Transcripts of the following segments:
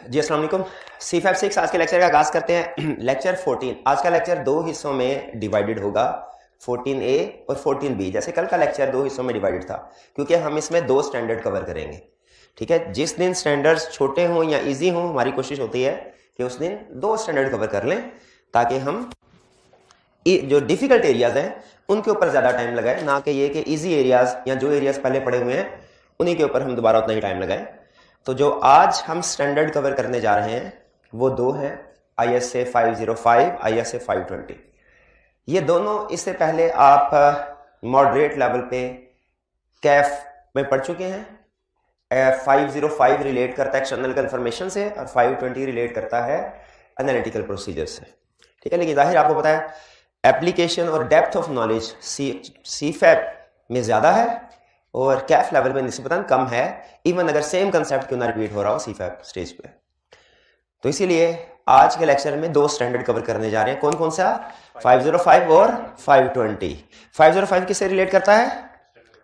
जी अस्सलाम वालेकुम। C5-6 आज के लेक्चर का आगाज करते हैं। लेक्चर 14। आज का लेक्चर दो हिस्सों में डिवाइडेड होगा, 14A और 14B। जैसे कल का लेक्चर दो हिस्सों में डिवाइडेड था क्योंकि हम इसमें दो स्टैंडर्ड कवर करेंगे। ठीक है, जिस दिन स्टैंडर्ड्स छोटे हों या इजी हों, हमारी कोशिश होती है कि उस दिन दो स्टैंडर्ड कवर कर लें ताकि हम जो डिफिकल्ट एरियाज हैं उनके ऊपर ज़्यादा टाइम लगाएं, ना कि ये कि ईजी एरियाज या जो एरियाज पहले पढ़े हुए हैं उन्हीं के ऊपर हम दोबारा उतना ही टाइम लगाएं। तो जो आज हम स्टैंडर्ड कवर करने जा रहे हैं वो दो हैं, ISA 505, ISA 520। ये दोनों इससे पहले आप मॉडरेट लेवल पे कैफ में पढ़ चुके हैं। 505 रिलेट करता है एक्सटर्नल कंफर्मेशन से और 520 रिलेट करता है एनालिटिकल प्रोसीजर से। ठीक है, लेकिन जाहिर आपको पता है एप्लीकेशन और डेप्थ ऑफ नॉलेज CFAP में ज़्यादा है और कैफ लेवल में निस्बतन कम है, इवन अगर सेम कंसेप्ट क्यों ना रिपीट हो रहा हो CFAP स्टेज पे। तो इसीलिए आज के लेक्चर में दो स्टैंडर्ड कवर करने जा रहे हैं। कौन कौन सा? 505 और 520। 505 किससे रिलेट करता है?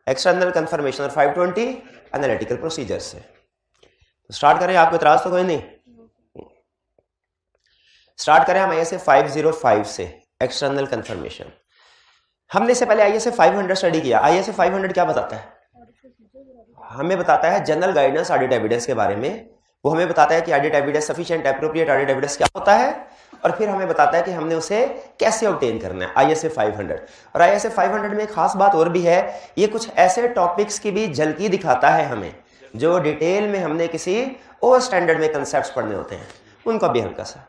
External confirmation. और 520 एनालिटिकल प्रोसीजर से। तो स्टार्ट करें, आपको इतराज तो कोई नहीं? स्टार्ट करें हम ISA 505 से, एक्सटर्नल कंफर्मेशन। हमने इससे पहले ISA 500 स्टडी किया। ISA 500 क्या बताता है? हमें बताता है जनरल गाइडेंस ऑडिट एविडेंस के बारे में। वो हमें बताता है कि audit evidence sufficient appropriate audit evidence क्या होता है और फिर हमें बताता है कि हमने उसे कैसे ऑब्टेन करना है। ISA 500 और ISA 500 में एक खास बात और भी है, ये कुछ ऐसे टॉपिक्स की भी झलकी दिखाता है हमें जो डिटेल में हमने किसी और स्टैंडर्ड में कंसेप्ट पढ़ने होते हैं, उनका भी हल्का सा।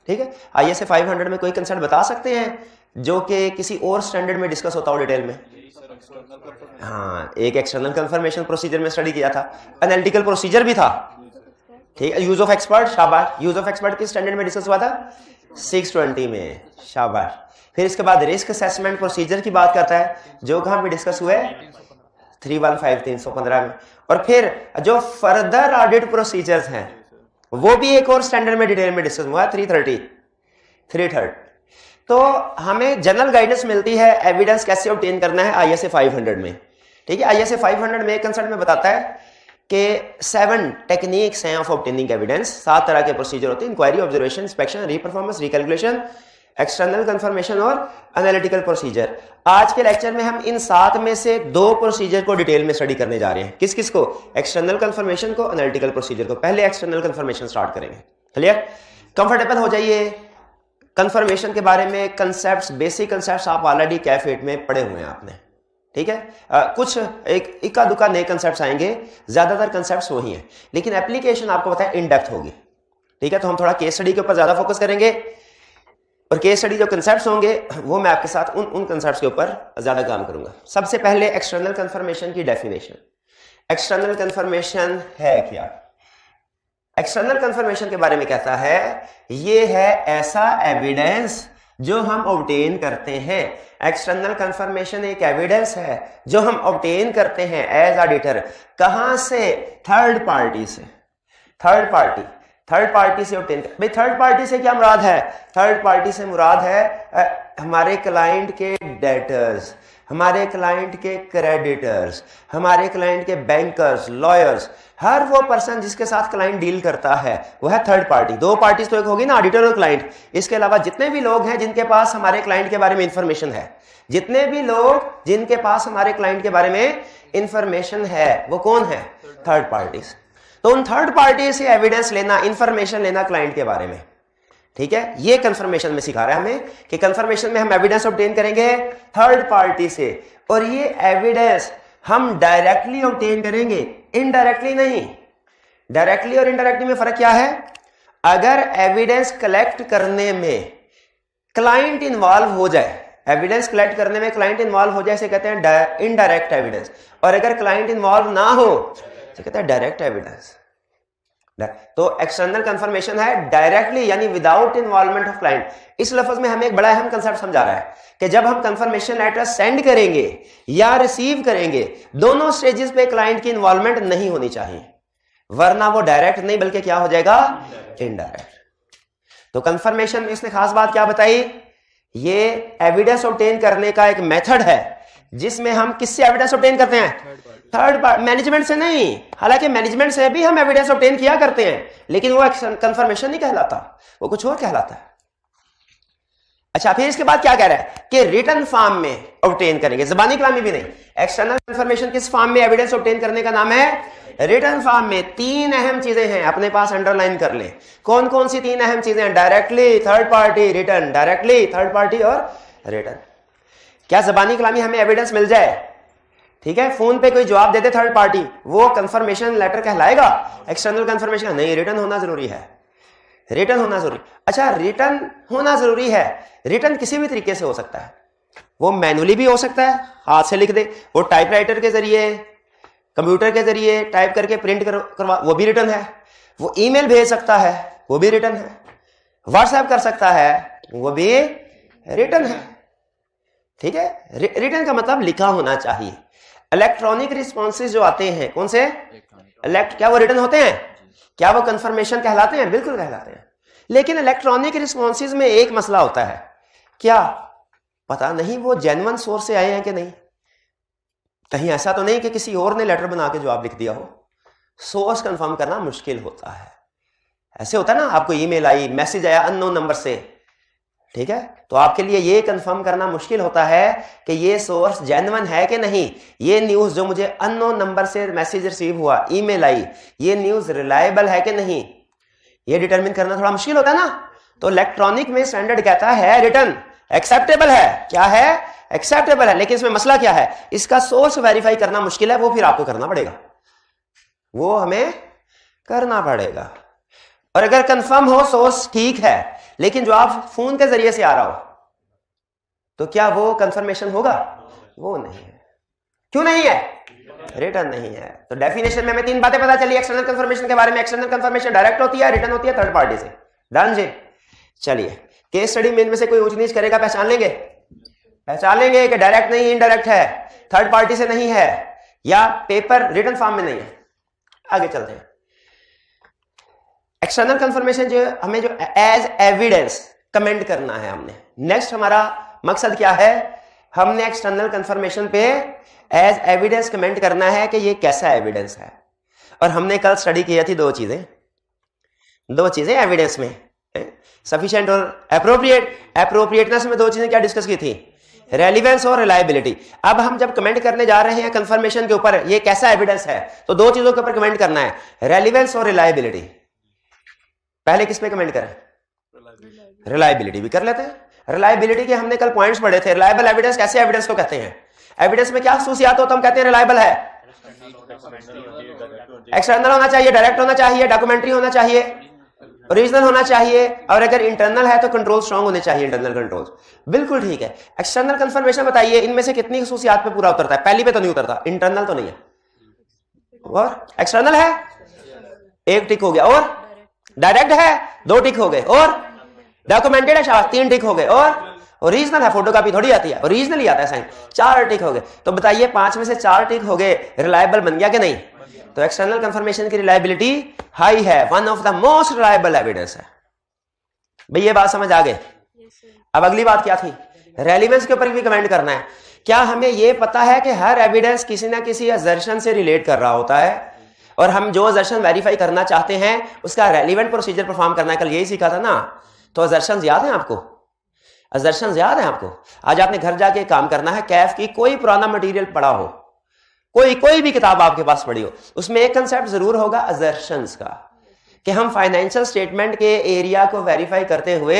ठीक है, ISA 500 में कोई कंसेप्ट बता सकते हैं जो कि किसी और स्टैंडर्ड में डिस्कस होता हो डिटेल में? हाँ, एक एक्सटर्नल कंफर्मेशन प्रोसीजर में स्टडी किया था, एनालिटिकल प्रोसीजर भी था। ठीक है, यूज ऑफ एक्सपर्ट, शाबाश। यूज ऑफ एक्सपर्ट किस स्टैंडर्ड में डिस्कस हुआ था? 620 में, शाबाश। फिर इसके बाद रिस्क असेसमेंट प्रोसीजर की बात करता है जो कहां पे डिस्कस हुए? 315 315 में। और फिर जो फर्दर ऑडिट प्रोसीजर्स हैं वो भी एक और स्टैंडर्ड में डिटेल में डिस्कस हुआ, 330। तो हमें जनरल गाइडेंस मिलती है एविडेंस कैसे ऑब्टेन करना है ISA 500 में। ठीक है, ISA 500 में एक कंसेप्ट में बताता है कि 7 टेक्निक्स हैं ऑफ ऑब्टेनिंग एविडेंस। 7 तरह के प्रोसीजर होते हैं: inquiry, observation, inspection, reperformance, recalculation, external confirmation और एनालिटिकल प्रोसीजर। आज के लेक्चर में हम इन 7 में से 2 प्रोसीजर को डिटेल में स्टडी करने जा रहे हैं। किस किस को? एक्सटर्नल कंफर्मेशन को, एनालिटिकल प्रोसीजर को। पहले एक्सटर्नल कंफर्मेशन स्टार्ट करेंगे। क्लियर? कंफर्टेबल हो जाइए। कंफर्मेशन के बारे में कंसेप्ट्स, बेसिक कंसेप्ट्स आप ऑलरेडी कैफ 8 में पढ़े हुए हैं आपने। ठीक है, कुछ एक इक्का दुक्का नए कंसेप्ट्स आएंगे, ज्यादातर कंसेप्ट्स वही हैं, लेकिन एप्लीकेशन आपको पता है इन डेप्थ होगी। ठीक है, तो हम थोड़ा केस स्टडी के ऊपर ज्यादा फोकस करेंगे और केस स्टडी जो कंसेप्ट्स होंगे वो मैं आपके साथ उन कंसेप्ट्स के ऊपर ज्यादा काम करूंगा। सबसे पहले एक्सटर्नल कंफर्मेशन की डेफिनेशन। एक्सटर्नल कंफर्मेशन है क्या? एक्सटर्नल कंफर्मेशन के बारे में कहता है ये है ऐसा एविडेंस जो हम ऑब्टेन करते हैं। एक्सटर्नल कंफर्मेशन एक एविडेंस है जो हम ऑब्टेन करते हैं एज ऑडिटर। कहां से? थर्ड पार्टी से। थर्ड पार्टी से ऑब्टेन कर। भाई थर्ड पार्टी से क्या मुराद है? थर्ड पार्टी से मुराद है हमारे क्लाइंट के डेटर्स, हमारे क्लाइंट के क्रेडिटर्स, हमारे क्लाइंट के बैंकर्स, लॉयर्स, हर वो पर्सन जिसके साथ क्लाइंट डील करता है वो है थर्ड पार्टी। 2 पार्टीज तो एक होगी ना, ऑडिटर और क्लाइंट। इसके अलावा जितने भी लोग हैं जिनके पास हमारे क्लाइंट के बारे में इंफॉर्मेशन है, जितने भी लोग जिनके पास हमारे क्लाइंट के बारे में इंफॉर्मेशन है, वो कौन है? Third parties. तो उन थर्ड पार्टी से एविडेंस लेना, इंफॉर्मेशन लेना क्लाइंट के बारे में। ठीक है, ये कंफर्मेशन में सिखा रहा है हमें कि कंफर्मेशन में हम एविडेंस ऑब्टेन करेंगे थर्ड पार्टी से, और ये एविडेंस हम डायरेक्टली ऑब्टेन करेंगे, इनडायरेक्टली नहीं। डायरेक्टली और इनडायरेक्टली में फर्क क्या है? अगर एविडेंस कलेक्ट करने में क्लाइंट इन्वॉल्व हो जाए, एविडेंस कलेक्ट करने में क्लाइंट इन्वॉल्व हो जाए, इसे कहते हैं इनडायरेक्ट एविडेंस। और अगर क्लाइंट इन्वॉल्व ना हो तो कहते हैं डायरेक्ट एविडेंस। तो एक्सटर्नल कंफर्मेशन है डायरेक्टली यानी विदाउट इन्वॉल्वमेंट ऑफ क्लाइंट। इस लफ्ज में हमें एक बड़ा अहम कंसेप्ट समझा रहा है कि जब हम कंफर्मेशन लेटर सेंड करेंगे या रिसीव करेंगे, दोनों स्टेजेस पे क्लाइंट की इन्वॉल्वमेंट नहीं होनी चाहिए, वरना वो डायरेक्ट नहीं बल्कि क्या हो जाएगा? इनडायरेक्ट। तो कंफर्मेशन में इसने खास बात क्या बताई? ये एविडेंस ऑब्टेन करने का एक मेथड है जिसमें हम किससे एविडेंस ऑब्टेन करते हैं? थर्ड पार्टी मैनेजमेंट से नहीं, हालांकि मैनेजमेंट से भी हम एविडेंस ऑब्टेन किया करते हैं, लेकिन वो कंफर्मेशन नहीं कहलाता, वो कुछ और कहलाता है। अच्छा, फिर इसके बाद क्या कह रहा है कि रिटन फॉर्म में ऑब्टेन करेंगे, ज़बानी कलामी भी नहीं। एक्सटर्नल कंफर्मेशन किस फॉर्म में एविडेंस ऑब्टेन करने का नाम है? रिटन फॉर्म में। तीन अहम चीजें हैं, अपने पास अंडरलाइन कर लें। कौन कौन सी तीन अहम चीजें हैं? Directly, third party, written. Directly, third party और रिटन। क्या ज़बानी कलामी हमें एविडेंस मिल जाए, ठीक है, फोन पे कोई जवाब दे दे थर्ड पार्टी, वो कंफर्मेशन लेटर कहलाएगा? एक्सटर्नल कंफर्मेशन नहीं, रिटन होना जरूरी है, रिटन होना जरूरी। अच्छा, रिटन होना जरूरी है। रिटन किसी भी तरीके से हो सकता है, वो मैनुअली भी हो सकता है, हाथ से लिख दे, वो टाइपराइटर के जरिए, कंप्यूटर के जरिए टाइप करके प्रिंट करवा, वो भी रिटन है। वो ईमेल भेज सकता है, वो भी रिटन है। व्हाट्सएप कर सकता है, वो भी रिटन है, ठीक है। रिटन का मतलब लिखा होना चाहिए। इलेक्ट्रॉनिक रिस्पॉन्सेज जो आते हैं, कौन से? क्या वो रिटन होते हैं? क्या वो कंफर्मेशन कहलाते हैं? बिल्कुल कहलाते हैं। लेकिन इलेक्ट्रॉनिक रिस्पॉन्सेज में एक मसला होता है, क्या पता नहीं वो जेन्युइन सोर्स से आए हैं कि नहीं। कहीं ऐसा तो नहीं कि किसी और ने लेटर बना के जवाब लिख दिया हो। सोर्स कंफर्म करना मुश्किल होता है। ऐसे होता है ना, आपको ईमेल आई, मैसेज आया अननोन नंबर से, ठीक है, तो आपके लिए ये कंफर्म करना मुश्किल होता है कि ये सोर्स जेन्युइन है कि नहीं। ये न्यूज़ जो मुझे अननोन नंबर से मैसेज रिसीव हुआ, ईमेल आई, ये न्यूज़ रिलायबल है कि नहीं, ये डिटरमिन करना थोड़ा मुश्किल होता है ना। तो इलेक्ट्रॉनिक में स्टैंडर्ड कहता है रिटर्न एक्सेप्टेबल है। क्या है? एक्सेप्टेबल है। लेकिन इसमें मसला क्या है? इसका सोर्स वेरीफाई करना मुश्किल है, वो फिर आपको करना पड़ेगा, वो हमें करना पड़ेगा। और अगर कंफर्म हो सोर्स ठीक है, लेकिन जो आप फोन के जरिए से आ रहा हो, तो क्या वो कंफर्मेशन होगा? वो नहीं है। क्यों नहीं है? रिटर्न नहीं है। तो डेफिनेशन में हमें तीन बातें पता चली एक्सटर्नल कंफर्मेशन के बारे में। एक्सटर्नल कंफर्मेशन डायरेक्ट होती है, रिटर्न होती है थर्ड पार्टी से। डन जी। चलिए, केस स्टडी में इनमें से कोई ऊंच नीच करेगा, पहचान लेंगे, पहचान लेंगे कि डायरेक्ट नहीं, इनडायरेक्ट है, थर्ड पार्टी से नहीं है, या पेपर रिटन फॉर्म में नहीं है। आगे चलते हैं। एक्सटर्नल कंफर्मेशन जो हमें जो एज एविडेंस कमेंट करना है हमने, नेक्स्ट हमारा मकसद क्या है? हमने एक्सटर्नल कंफर्मेशन पे एज एविडेंस कमेंट करना है कि ये कैसा एविडेंस है। और हमने कल स्टडी की थी दो चीजें एविडेंस में, सफिशिएंट और एप्रोप्रिएट। एप्रोप्रिएटनेस में दो चीजें क्या डिस्कस की थी? रेलिवेंस और रिलायबिलिटी। अब हम जब कमेंट करने जा रहे हैं कंफर्मेशन के ऊपर, ये कैसा एविडेंस है, तो दो चीजों के ऊपर कमेंट करना है, रेलिवेंस और रिलायबिलिटी। पहले किस पे कमेंट करें? रिलायबिलिटी भी कर लेते हैं। रिलायबिलिटी के हमने कल पॉइंट्स पढ़े थे। रिलायबल एविडेंस कैसे एविडेंस को कहते हैं? एविडेंस में क्या खसूसियात हो तो हम कहते हैं रिलायबल है? एक्सटर्नल होना चाहिए, डायरेक्ट होना चाहिए, डॉक्यूमेंट्री होना चाहिए, ओरिजिनल होना चाहिए, और अगर इंटरनल है तो कंट्रोल स्ट्रांग होने चाहिए, इंटरनल कंट्रोल। बिल्कुल ठीक है। एक्सटर्नल कंफर्मेशन बताइए, इनमें से कितनी खसूसियात पे पूरा उतरता है? पहली पे तो नहीं उतरता, इंटरनल तो नहीं है, और एक्सटर्नल है, एक टिक हो गया, और डायरेक्ट है, दो टिक हो गए, और डॉक्यूमेंटेड है, शाबाश, तीन टिक हो गए, और ओरिजिनल है, फोटोकॉपी थोड़ी आती है, ओरिजिनल ही आता है साइन, चार टिक हो गए। तो बताइए, पांच में से चार टिक हो गए, रिलायबल बन गया कि नहीं? तो एक्सटर्नल कंफर्मेशन की रिलायबिलिटी हाई है, one of the most reliable evidence है। भाई ये बात समझ आ गए? अब अगली बात क्या थी? रेलिवेंस के ऊपर भी कमेंट करना है। क्या हमें यह पता है कि हर एविडेंस किसी ना किसी असर्शन से रिलेट कर रहा होता है, और हम जो असर्शन वेरीफाई करना चाहते हैं उसका रेलिवेंट प्रोसीजर परफॉर्म करना है? कल यही सीखा था ना। तो असर्शन याद है आपको? असर्शन याद है आपको? आज आपने घर जाके काम करना है, कैफ की कोई पुराना मटेरियल पड़ा हो, कोई भी किताब आपके पास पड़ी हो, उसमें एक कंसेप्ट जरूर होगा असर्शंस का, कि हम फाइनेंशियल स्टेटमेंट के एरिया को वेरीफाई करते हुए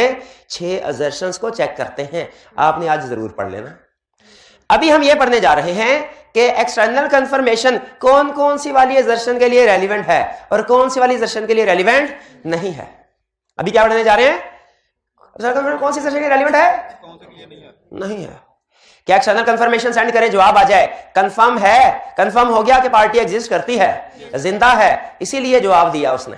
6 असर्शंस को चेक करते हैं। आपने आज जरूर पढ़ लेना। अभी हम ये पढ़ने जा रहे हैं कि एक्सटर्नल कंफर्मेशन कौन कौन सी वाली असर्शन के लिए रेलिवेंट है और कौन सी वाली असर्शन के लिए रेलिवेंट नहीं है। अभी क्या पढ़ने जा रहे हैं? कौन सी असर्शन के लिए रेलिवेंट है, नहीं है। क्या एक्सटर्नल कंफर्मेशन सेंड करें, जवाब आ जाए कंफर्म है, कंफर्म हो गया कि पार्टी एग्जिस्ट करती है, जिंदा है, इसीलिए जवाब दिया उसने।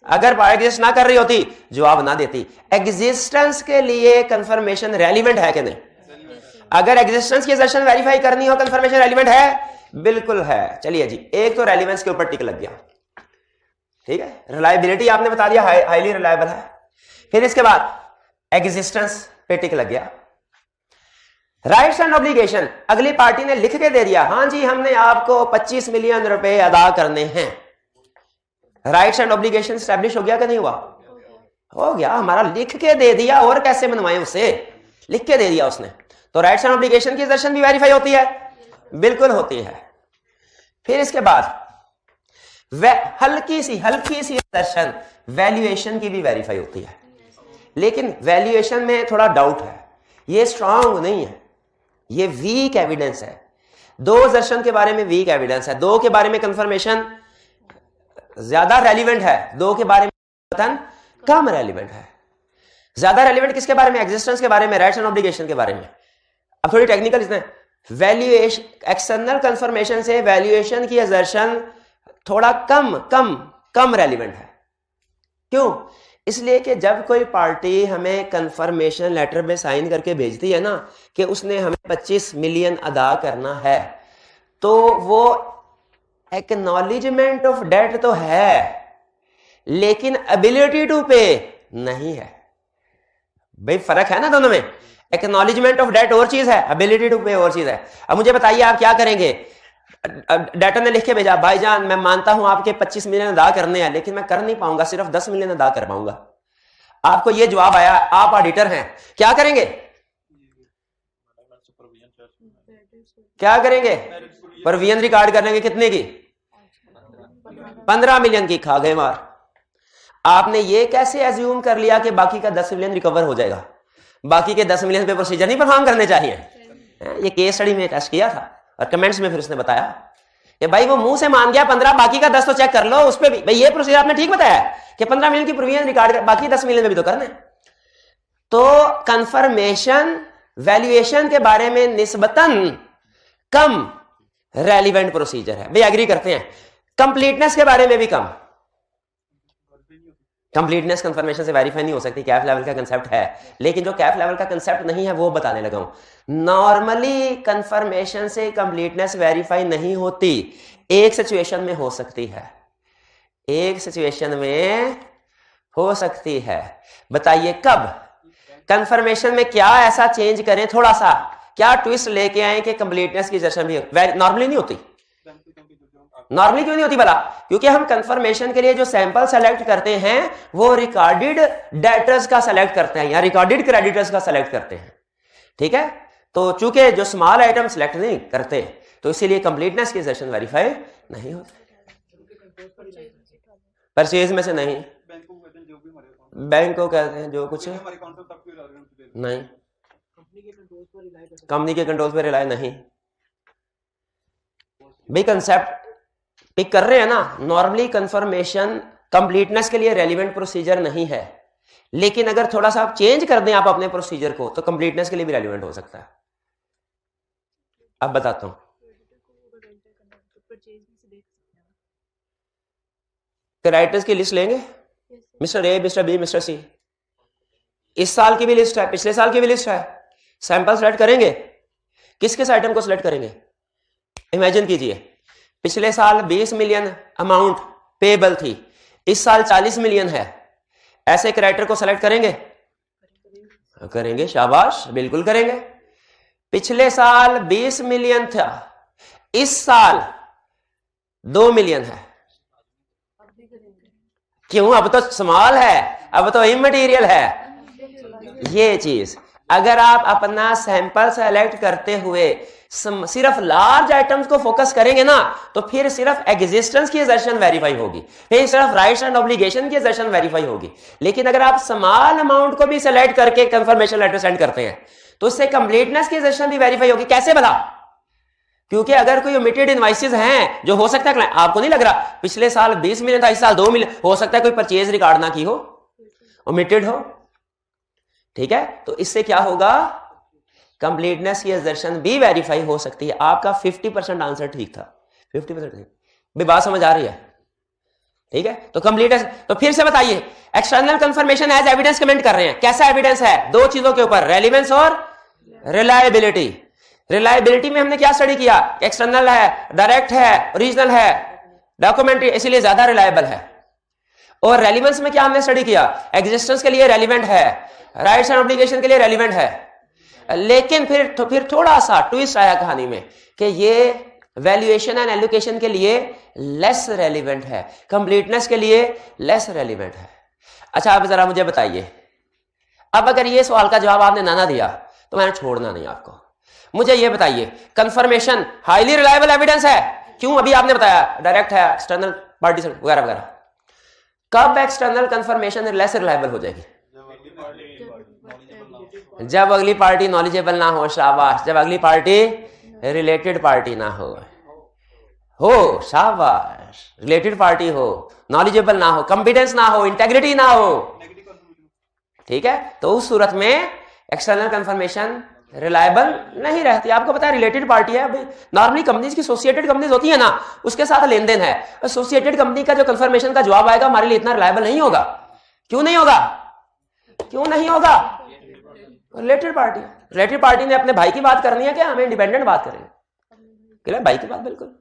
अगर पार्टी एग्जिस्ट ना कर रही होती, जवाब ना देती। एग्जिस्टेंस के लिए कंफर्मेशन रेलिवेंट है कि नहीं? अगर एग्जिस्टेंस की असर्शन वेरीफाई करनी हो, कंफर्मेशन रेलिवेंट है? बिल्कुल है। चलिए जी, एक तो रेलिवेंस के ऊपर टिक लग गया, ठीक है। रिलायबिलिटी आपने बता दिया, हाईली रिलायबल है। फिर इसके बाद एग्जिस्टेंस पे टिक लग गया। राइट्स एंड ऑब्लिगेशन, अगली पार्टी ने लिख के दे दिया, हाँ जी हमने आपको 25 मिलियन रुपए अदा करने हैं। राइट्स एंड ऑब्लिगेशन स्टैब्लिश हो गया कि नहीं हुआ? हो गया, हमारा लिख के दे दिया, और कैसे मनवाए उसे, लिख के दे दिया उसने। तो राइट्स एंड ऑब्लिगेशन की असर्शन भी वेरीफाई होती है, बिल्कुल होती है। फिर इसके बाद हल्की सी असर्शन वैल्यूएशन की भी वेरीफाई होती है, लेकिन वैल्यूएशन में थोड़ा डाउट है, ये स्ट्रांग नहीं है, ये वीक एविडेंस है। दो असर्शन के बारे में वीक एविडेंस है, दो के बारे में कंफर्मेशन ज्यादा रेलिवेंट है, दो के बारे में कम रेलिवेंट है। ज्यादा रेलिवेंट किसके बारे में? एग्जिस्टेंस के बारे में, राइट्स एंड ऑब्लिगेशन के बारे में। अब थोड़ी टेक्निकल इसमें, वैल्यूएशन एक्सटर्नल कंफर्मेशन से वैल्यूएशन की असर्शन थोड़ा कम रेलिवेंट है। क्यों? इसलिए कि जब कोई पार्टी हमें कंफर्मेशन लेटर में साइन करके भेजती है ना कि उसने हमें 25 मिलियन अदा करना है, तो वो एक्नॉलेजमेंट ऑफ डेट तो है, लेकिन एबिलिटी टू पे नहीं है। भाई फर्क है ना दोनों में, एक्नॉलेजमेंट ऑफ डेट और चीज है, एबिलिटी टू पे और चीज है। अब मुझे बताइए आप क्या करेंगे? डेटर ने लिख के भेजा, भाईजान मैं मानता हूं आपके 25 मिलियन अदा करने हैं, लेकिन मैं कर नहीं पाऊंगा, सिर्फ 10 मिलियन अदा कर पाऊंगा। आपको ये जवाब आया, आप ऑडिटर हैं, क्या करेंगे? क्या करेंगे? प्रोविजन रिकॉर्ड कर लेंगे, कितने की? 15 मिलियन की। खा गए मार। आपने ये कैसे एज्यूम कर लिया कि बाकी का 10 मिलियन रिकवर हो जाएगा? बाकी के 10 मिलियन पे प्रोसीजर नहीं परफॉर्म करने चाहिए? ये केस स्टडी में टेस्ट किया था और कमेंट्स में फिर उसने बताया कि भाई वो मुंह से मान गया 15, बाकी का 10 तो चेक कर लो उस पे भी। भाई ये प्रोसीजर आपने ठीक बताया कि 15 मिलियन की प्रोविजन रिकॉर्ड, बाकी 10 मिलियन में भी तो करना है। तो कंफर्मेशन वैल्यूएशन के बारे में निस्बतन कम रेलिवेंट प्रोसीजर है। भाई एग्री करते हैं। कंप्लीटनेस के बारे में भी कम। कंप्लीटनेस कंफर्मेशन से वेरीफाई नहीं हो सकती, कैफ लेवल का कंसेप्ट है, लेकिन जो कैफ लेवल का कंसेप्ट नहीं है वो बताने लगा हूं। नॉर्मली कंफर्मेशन से कंप्लीटनेस वेरीफाई नहीं होती, एक सिचुएशन में हो सकती है, एक सिचुएशन में हो सकती है। बताइए कब? कंफर्मेशन में क्या ऐसा चेंज करें, थोड़ा सा क्या ट्विस्ट लेके आए कि कंप्लीटनेस की जर्शन भी नॉर्मली नहीं होती। नॉर्मली क्यों नहीं होती भला? क्योंकि हम कंफर्मेशन के लिए जो सैंपल सेलेक्ट करते हैं वो रिकॉर्डेड डेटर्स का सेलेक्ट करते हैं या रिकॉर्डेड क्रेडिटर्स का सेलेक्ट करते हैं, ठीक है। तो चूंकि जो स्मॉल आइटम सेलेक्ट नहीं करते तो इसीलिए कंप्लीटनेस की सेशन वेरीफाई नहीं होती। परचेज में से नहीं, बैंक को कहते हैं जो कुछ नहीं, कंपनी के कंट्रोल पर रिलाय नहीं। भाई कंसेप्ट पिक कर रहे हैं ना। नॉर्मली कंफर्मेशन कंप्लीटनेस के लिए रेलिवेंट प्रोसीजर नहीं है, लेकिन अगर थोड़ा सा आप चेंज कर दें आप अपने प्रोसीजर को तो कंप्लीटनेस के लिए भी रेलिवेंट हो सकता है। अब बताता हूं। क्रेडिटर्स की लिस्ट लेंगे, mister A, mister B, mister C. इस साल की भी लिस्ट है, पिछले साल की भी लिस्ट है। सैंपल सेलेक्ट करेंगे, किस किस आइटम को सिलेक्ट करेंगे? इमेजिन कीजिए पिछले साल 20 मिलियन अमाउंट पेबल थी, इस साल 40 मिलियन है। ऐसे क्रेडिटर को सेलेक्ट करेंगे? करेंगे, शाबाश, बिल्कुल करेंगे। पिछले साल 20 मिलियन था, इस साल 2 मिलियन है। क्यों? अब तो स्मॉल है, अब तो इमटेरियल है। ये चीज अगर आप अपना सैंपल सेलेक्ट करते हुए सिर्फ लार्ज आइटम्स को फोकस करेंगे ना तो फिर सिर्फ एग्जिस्टेंस की असर्शन वेरीफाई होगी, फिर सिर्फ राइट्स एंड ऑब्लिगेशन की असर्शन वेरीफाई होगी। लेकिन अगर आप स्मॉल अमाउंट को भी सेलेक्ट करके कंफर्मेशन लेटर सेंड करते हैं तो उससे कंप्लीटनेस की असर्शन भी वेरीफाई होगी। कैसे भला? क्योंकि अगर कोई ओमिटेड इनवॉइसेस हैं, जो हो सकता है आपको नहीं लग रहा पिछले साल 20 मिलियन था, इस साल 2 मिलियन, हो सकता है कोई परचेज रिकॉर्ड ना की हो, ओमिटेड हो, ठीक है। तो इससे क्या होगा? कंप्लीटनेस की असर्शन भी वेरीफाई हो सकती है। आपका 50% आंसर ठीक था, 50% ठीक। भी बात समझ आ रही है? ठीक है। तो कंप्लीटनेस, तो फिर से बताइए, external confirmation as evidence comment कर रहे हैं। कैसा एविडेंस है? दो चीजों के ऊपर, रेलिवेंस और रिलायबिलिटी। रिलायबिलिटी में हमने क्या स्टडी किया? एक्सटर्नल है, डायरेक्ट है, ओरिजिनल है, डॉक्यूमेंट्री, इसीलिए ज्यादा रिलायबल है। और रेलिवेंस में क्या हमने स्टडी किया? एग्जिस्टेंस के लिए रेलिवेंट है, राइट्स एंड ऑब्लिगेशन के लिए रेलिवेंट है। लेकिन फिर थोड़ा सा ट्विस्ट आया कहानी में कि ये वैल्यूएशन एंड एलोकेशन के लिए लेस रेलिवेंट है, कंप्लीटनेस के लिए लेस रेलिवेंट है। अच्छा आप जरा मुझे बताइए, अब अगर ये सवाल का जवाब आपने ना दिया तो मैंने छोड़ना नहीं आपको। मुझे ये बताइए, कंफर्मेशन हाईली रिलायबल एविडेंस है, क्यों? अभी आपने बताया डायरेक्ट है, एक्सटर्नल पार्टी वगैरह वगैरह। कब एक्सटर्नल कंफर्मेशन लेस रिलायबल हो जाएगी? जब अगली पार्टी नॉलेजेबल ना हो। शाबाश। जब अगली पार्टी रिलेटेड पार्टी ना हो। शाबाश। रिलेटेड पार्टी हो, नॉलेजेबल ना हो, कॉम्पिटेंस ना हो, इंटेग्रिटी ना हो, ठीक है, तो उस सूरत में एक्सटर्नल कंफर्मेशन रिलायबल नहीं रहती। आपको पता है रिलेटेड पार्टी है, नॉर्मली कंपनीज की एसोसिएटेड कंपनीज होती है ना, उसके साथ लेन देन है। एसोसिएटेड कंपनी का जो कंफर्मेशन का जवाब आएगा हमारे लिए इतना रिलायबल नहीं होगा। क्यों नहीं होगा? क्यों नहीं होगा? रिलेटेड पार्टी ने अपने भाई की बात करनी है क्या? हमें इंडिपेंडेंट बात करेंगे भाई की बात। बिल्कुल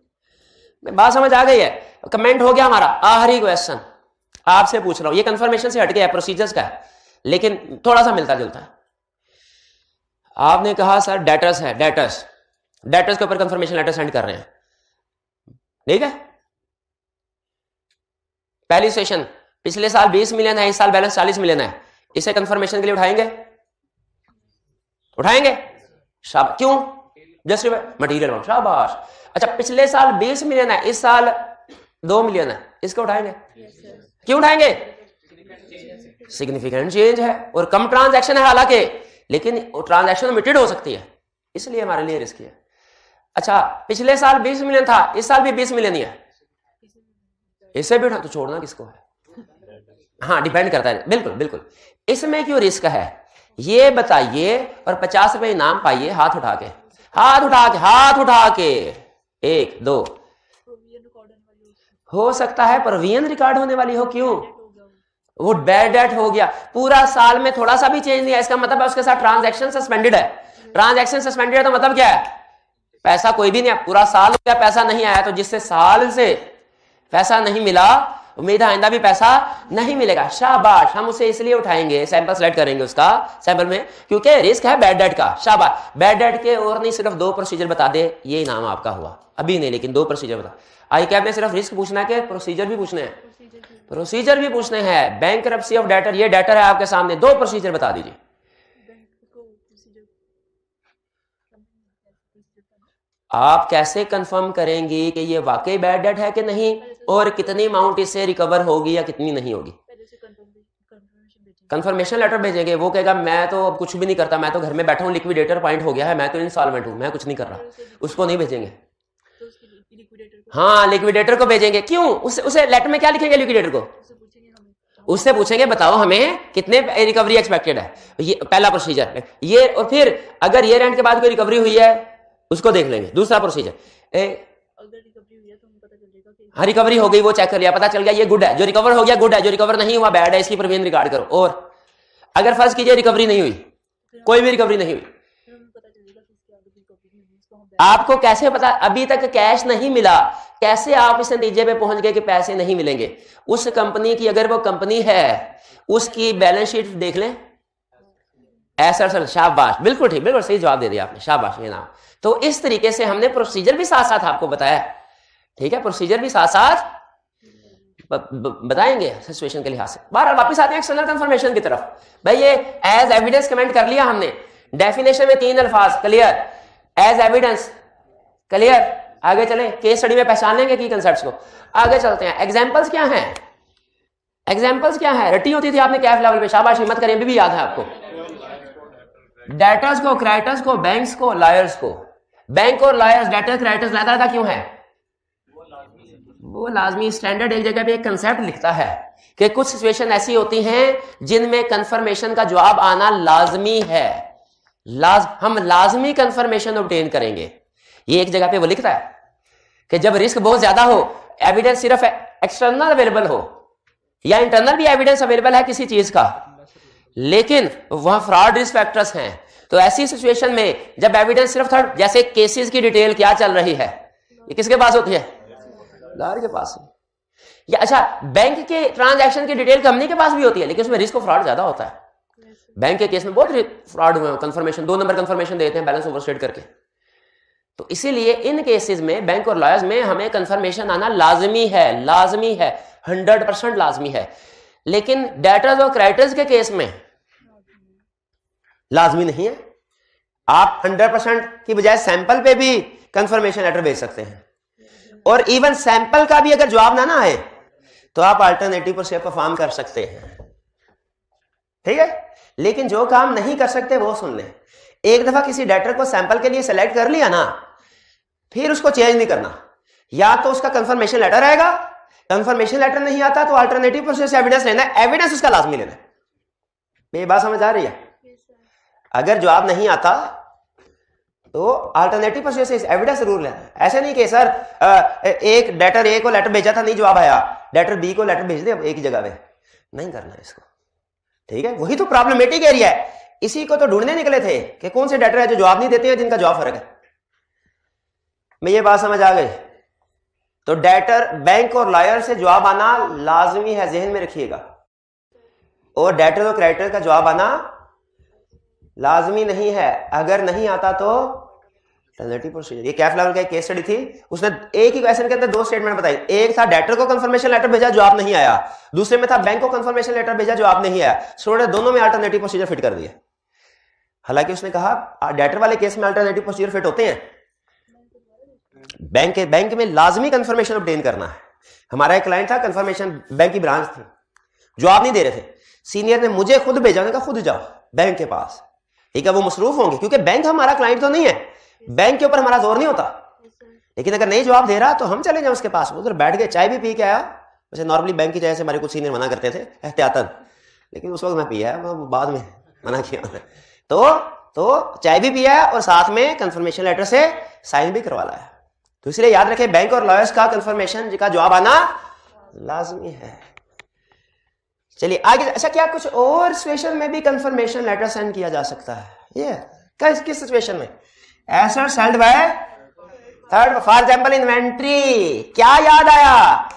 बात समझ आ गई है? कमेंट हो गया हमारा। आखिरी क्वेश्चन आपसे पूछ रहा हूं, ये कंफर्मेशन से हट गया, प्रोसीजर्स का है लेकिन थोड़ा सा मिलता जुलता है। आपने कहा सर डेटर्स है, डेटर्स के ऊपर कंफर्मेशन लेटर सेंड कर रहे हैं, ठीक है। पहली सेशन पिछले साल 20 मिलियन है, इस साल बैलेंस 40 मिलियन है, इसे कंफर्मेशन के लिए उठाएंगे? क्यों? Just material amount. शाबाश। अच्छा पिछले साल 20 मिलियन है, इस साल 2 मिलियन है, इसको उठाएंगे? क्यों उठाएंगे? सिग्निफिकेंट चेंज है और कम ट्रांजैक्शन है हालांकि, लेकिन ट्रांजैक्शन लिमिटेड हो सकती है, इसलिए हमारे लिए रिस्क है। अच्छा पिछले साल 20 मिलियन था, इस साल भी 20 मिलियन ही है, इसे भी उठा तो छोड़ना किसको है? हाँ डिपेंड करता है। बिल्कुल। इसमें क्यों रिस्क है ये बताइए, और 50 रुपए इनाम पाइए। हाथ उठा के 1 2। हो सकता है प्रोविजन रिकॉर्ड होने वाली हो। क्यों? वो बैड डेट हो गया, पूरा साल में थोड़ा सा भी चेंज नहीं है, इसका मतलब है उसके साथ ट्रांजैक्शन सस्पेंडेड है। ट्रांजैक्शन सस्पेंडेड है तो मतलब क्या है? पैसा कोई भी नहीं है, पूरा साल हो गया पैसा नहीं आया, तो जिससे साल से पैसा नहीं मिला उम्मीद है आइंदा भी पैसा नहीं मिलेगा। शाबाश। हम उसे इसलिए उठाएंगे, सैंपल सेलेक्ट करेंगे उसका सैंपल में, क्योंकि रिस्क है बैड डेट का। शाबाश। बैड डेट के और नहीं, सिर्फ 2 प्रोसीजर बता दे, ये इनाम आपका हुआ। अभी नहीं लेकिन 2 प्रोसीजर बता। आई कैब ने सिर्फ रिस्क पूछना है कि प्रोसीजर भी पूछने हैं? प्रोसीजर भी पूछने हैं। बैंकरप्सी ऑफ डेटर, ये डेटर है आपके सामने, 2 प्रोसीजर बता दीजिए। आप कैसे कंफर्म करेंगी कि ये वाकई बैड डेट है कि नहीं, और कितनी अमाउंट इससे रिकवर होगी या कितनी नहीं होगी? कंफर्मेशन लेटर भेजेंगे, वो कहेगा मैं तो अब कुछ भी नहीं करता, मैं तो घर में बैठा हूँ, लिक्विडेटर पॉइंट हो गया है, मैं तो इंस्टॉलमेंट हूं, मैं कुछ नहीं कर रहा। उसको नहीं भेजेंगे। हाँ लिक्विडेटर को भेजेंगे। क्यों? उसे लेटर में क्या लिखेंगे? लिक्विडेटर को उससे पूछेंगे बताओ हमें कितने रिकवरी एक्सपेक्टेड है, ये पहला प्रोसीजर ये। और फिर अगर ईयर एंड के बाद कोई रिकवरी हुई है उसको देख लेंगे। दूसरा प्रोसीजर, हाँ रिकवरी हो गई, वो चेक कर लिया, पता चल गया ये गुड है, जो रिकवर हो गया गुड है, जो रिकवर नहीं हुआ बैड है, इसकी प्रोविजन रिकॉर्ड करो। और अगर फर्ज कीजिए रिकवरी नहीं हुई, कोई भी रिकवरी नहीं हुई, आपको कैसे पता? अभी तक कैश नहीं मिला, कैसे आप इस नतीजे पे पहुंच गए कि पैसे नहीं मिलेंगे? उस कंपनी की, अगर वो कंपनी है, उसकी बैलेंस शीट देख लें। ऐसा सर, शाबाश, बिल्कुल ठीक, बिल्कुल सही जवाब दे दिया आपने, शाबाश। ये नाम तो इस तरीके से हमने प्रोसीजर भी साथ साथ आपको बताया, ठीक है, प्रोसीजर भी साथ साथ बताएंगे सिचुएशन के लिहाज से। बार वापस आते हैं एक्सटर्नल कंफर्मेशन की तरफ। भाई ये एज एविडेंस कमेंट कर लिया हमने, डेफिनेशन में 3 अल्फाज क्लियर, एज एविडेंस क्लियर। आगे चले, केस स्टडी में पहचान लेंगे की कंसेप्ट्स को। आगे चलते हैं, एग्जांपल्स क्या हैं? एग्जांपल्स क्या है? रटी होती थी आपने कैफ लेवल पे, शाबाश, हिम्मत करें, भी याद है आपको। डेटर्स को, क्रेडिटर्स को, बैंक्स को, लायर्स को। बैंक और लायर्स, डेटर क्रेडिटर्स लाता क्यों है? वो लाजमी स्टैंडर्ड एक जगह पे एक कंसेप्ट लिखता है कि कुछ सिचुएशन ऐसी होती हैं जिनमें कंफर्मेशन का जवाब आना लाजमी है। हम लाजमी कंफर्मेशन ऑब्टेन करेंगे, ये एक जगह पे वो लिखता है कि जब रिस्क बहुत ज्यादा हो, एविडेंस सिर्फ एक्सटर्नल अवेलेबल हो या इंटरनल भी एविडेंस अवेलेबल है किसी चीज का, लेकिन वहां फ्रॉड रिस्क फैक्टर्स हैं, तो ऐसी सिचुएशन में जब एविडेंस सिर्फ थर्ड, जैसे केसेस की डिटेल क्या चल रही है, ये किसके पास होती है? लायर के पास। या अच्छा, बैंक के ट्रांजैक्शन की डिटेल कंपनी के पास भी होती है, लेकिन उसमें रिस्क ऑफ फ्रॉड ज्यादा होता है। बैंक के केस में बहुत फ्रॉड हुए हैं, कंफर्मेशन 2 नंबर कंफर्मेशन देते हैं बैलेंस ओवरस्टेट करके। तो इसीलिए इन केसेस में बैंक और लॉयर्स में हमें कंफर्मेशन आना लाजमी है, 100% लाजमी है। लेकिन डेटर्स और क्रेडिटर्स के केस में लाजमी नहीं है। आप 100% की बजाय सैंपल पे भी कंफर्मेशन लेटर भेज सकते हैं, और इवन सैंपल का भी अगर जवाब ना आए तो आप अल्टरनेटिव प्रोसीजर परफॉर्म कर सकते हैं, ठीक है। लेकिन जो काम नहीं कर सकते वो सुन लें। एक दफा किसी डेटर को सैंपल के लिए सेलेक्ट कर लिया ना, फिर उसको चेंज नहीं करना। या तो उसका कंफर्मेशन लेटर आएगा, कंफर्मेशन लेटर नहीं आता तो अल्टरनेटिव प्रोसीजर से एविडेंस लेना है, एविडेंस उसका लाजमी लेना है। मेरी बात समझ आ रही है? अगर जवाब नहीं आता तो अल्टरनेटिव प्रोसीजर से एविडेंस जरूर लेना है। ऐसे नहीं कि सर एक डेटर ए को लेटर भेजा था, नहीं जवाब आया, डेटर बी को लेटर भेज दे अब एक ही जगह पे, नहीं करना इसको, ठीक है। वही तो प्रॉब्लमेटिक एरिया है, इसी को तो ढूंढने निकले थे कि कौन से डेटर है जो जवाब नहीं देते हैं, जिनका जवाब फर्क है। मैं ये बात समझ आ गई? तो डेटर, बैंक और लॉयर से जवाब आना लाजमी है, जहन में रखिएगा। और डेटर और क्रेडिटर का जवाब आना लाजमी नहीं है। अगर नहीं आता तो अल्टरनेटिव प्रोसीजर। ये कैफ लेवल का एक केस स्टडी थी, उसने एक ही क्वेश्चन के अंदर 2 स्टेटमेंट बताई। एक था डेटर को कंफर्मेशन लेटर भेजा, जवाब नहीं आया। दूसरे में था बैंक को कंफर्मेशन लेटर भेजा, जवाब नहीं आया। स्टूडेंट ने दोनों में अल्टरनेटिव प्रोसीजर फिट कर दिया। हालांकि उसने कहा डेटर वाले केस में अल्टरनेटिव प्रोसीजर फिट होते हैं, बैंक में लाजमी कंफर्मेशन ऑब्टेन करना है। हमारा एक क्लाइंट था, कंफर्मेशन बैंक की ब्रांच थी, जवाब नहीं दे रहे थे। सीनियर ने मुझे खुद भेजा, उन्होंने कहा खुद जाओ बैंक के पास, ठीक है। वो मसरूफ होंगे क्योंकि बैंक हमारा क्लाइंट तो नहीं है, बैंक के ऊपर हमारा जोर नहीं होता। लेकिन अगर नहीं जवाब दे रहा तो हम चले जाए उसके पास। उधर बैठ के चाय भी पी के आया। वैसे नॉर्मली बैंक की चाय से हमारे कुछ सीनियर मना करते थे एहतियातन, लेकिन उस वक्त मैं पिया है, बाद में मना किया। तो चाय भी पिया और साथ में कंफर्मेशन लेटर से साइन भी करवा लाया। तो इसलिए याद रखें, बैंक और लॉयर्स का कंफर्मेशन का जवाब आना लाजमी है। चलिए आगे। अच्छा, क्या कुछ और सिचुएशन में भी कंफर्मेशन लेटर सेंड किया जा सकता है? ये किस सिचुएशन में? Assets held by third, for example inventory. क्या याद आया?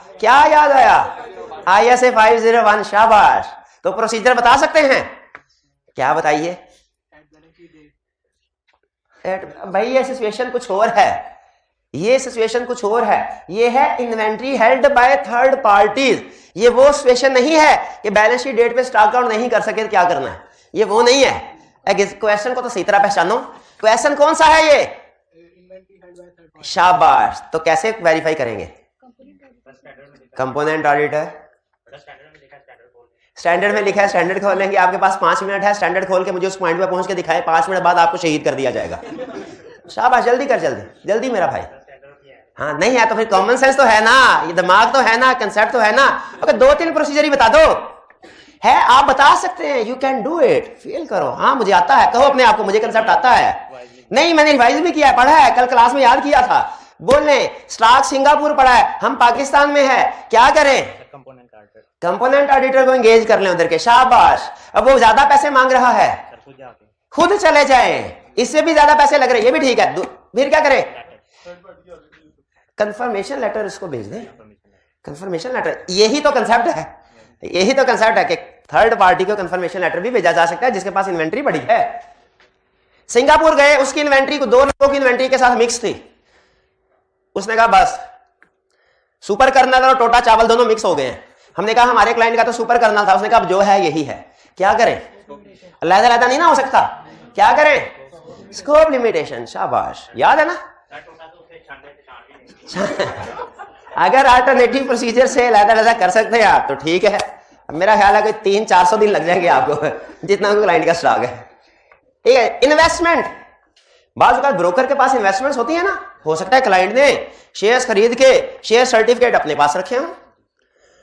ISA 501। शाबाश। तो प्रोसीजर बता सकते हैं? क्या बताइए भाई? ये सिचुएशन कुछ और है, ये है inventory held by third parties. ये वो सिचुएशन नहीं है कि बैलेंस शीट डेट पे स्टॉक आउट नहीं कर सके तो क्या करना है, ये वो नहीं है। क्वेश्चन को तो सही तरह पहचानो। क्वेश्चन कौन सा है ये? शाबाश। तो कैसे वेरीफाई करेंगे? कंपोनेंट ऑडिटर, स्टैंडर्ड में लिखा है, स्टैंडर्ड खोलेंगे। आपके पास 5 मिनट है, स्टैंडर्ड खोल के मुझे उस पॉइंट पे पहुंच के दिखाएं, 5 मिनट बाद आपको शहीद कर दिया जाएगा। शाबाश, जल्दी कर, जल्दी मेरा भाई। हाँ, नहीं है तो फिर कॉमन सेंस तो है ना, ये दिमाग तो है ना, कंसेप्ट तो है ना। अगर 2-3 प्रोसीजर ही बता दो है, आप बता सकते हैं, you can do it. Feel करो, हाँ मुझे आता है, कहो अपने आप को मुझे कंसेप्ट आता है। नहीं, मैंने रिवाइज भी किया है, पढ़ा है, कल क्लास में याद किया था। बोलने स्टॉक सिंगापुर पढ़ा है, हम पाकिस्तान में है, क्या करें? कंपोनेंट ऑडिटर को एंगेज कर लें उधर के। शाबाश। अब वो ज्यादा पैसे मांग रहा है, खुद चले जाए, इससे भी ज्यादा पैसे लग रहे, ये भी ठीक है, फिर क्या करें? कंफर्मेशन लेटर इसको भेज दें। कंफर्मेशन लेटर, यही तो कंसेप्ट है कि थर्ड पार्टी को कंफर्मेशन लेटर भी भेजा जा सकता है जिसके पास इन्वेंट्री पड़ी है। सिंगापुर गए, उसकी इन्वेंट्री को 2 लोगों की इन्वेंट्री के साथ मिक्स थी। उसने कहा बस सुपर कर्नल और टोटा चावल दोनों मिक्स हो गए हैं। हमने कहा हमारे क्लाइंट का तो सुपर कर्नल था। उसने कहा अब जो है यही है, क्या करें? अलग-अलग नहीं ना हो सकता, क्या करें? Scope limitation. शाबाश, याद है ना? अगर अल्टरनेटिव प्रोसीजर से अलग-अलग कर सकते हैं आप तो ठीक है। मेरा ख्याल है कि 300-400 दिन लग जाएंगे आपको, जितना क्लाइंट का स्टॉक है, ठीक है। इन्वेस्टमेंट, बाज़ औक़ात ब्रोकर के पास इन्वेस्टमेंट्स होती है ना, हो सकता है क्लाइंट ने शेयर्स खरीद के शेयर सर्टिफिकेट अपने पास रखे हों,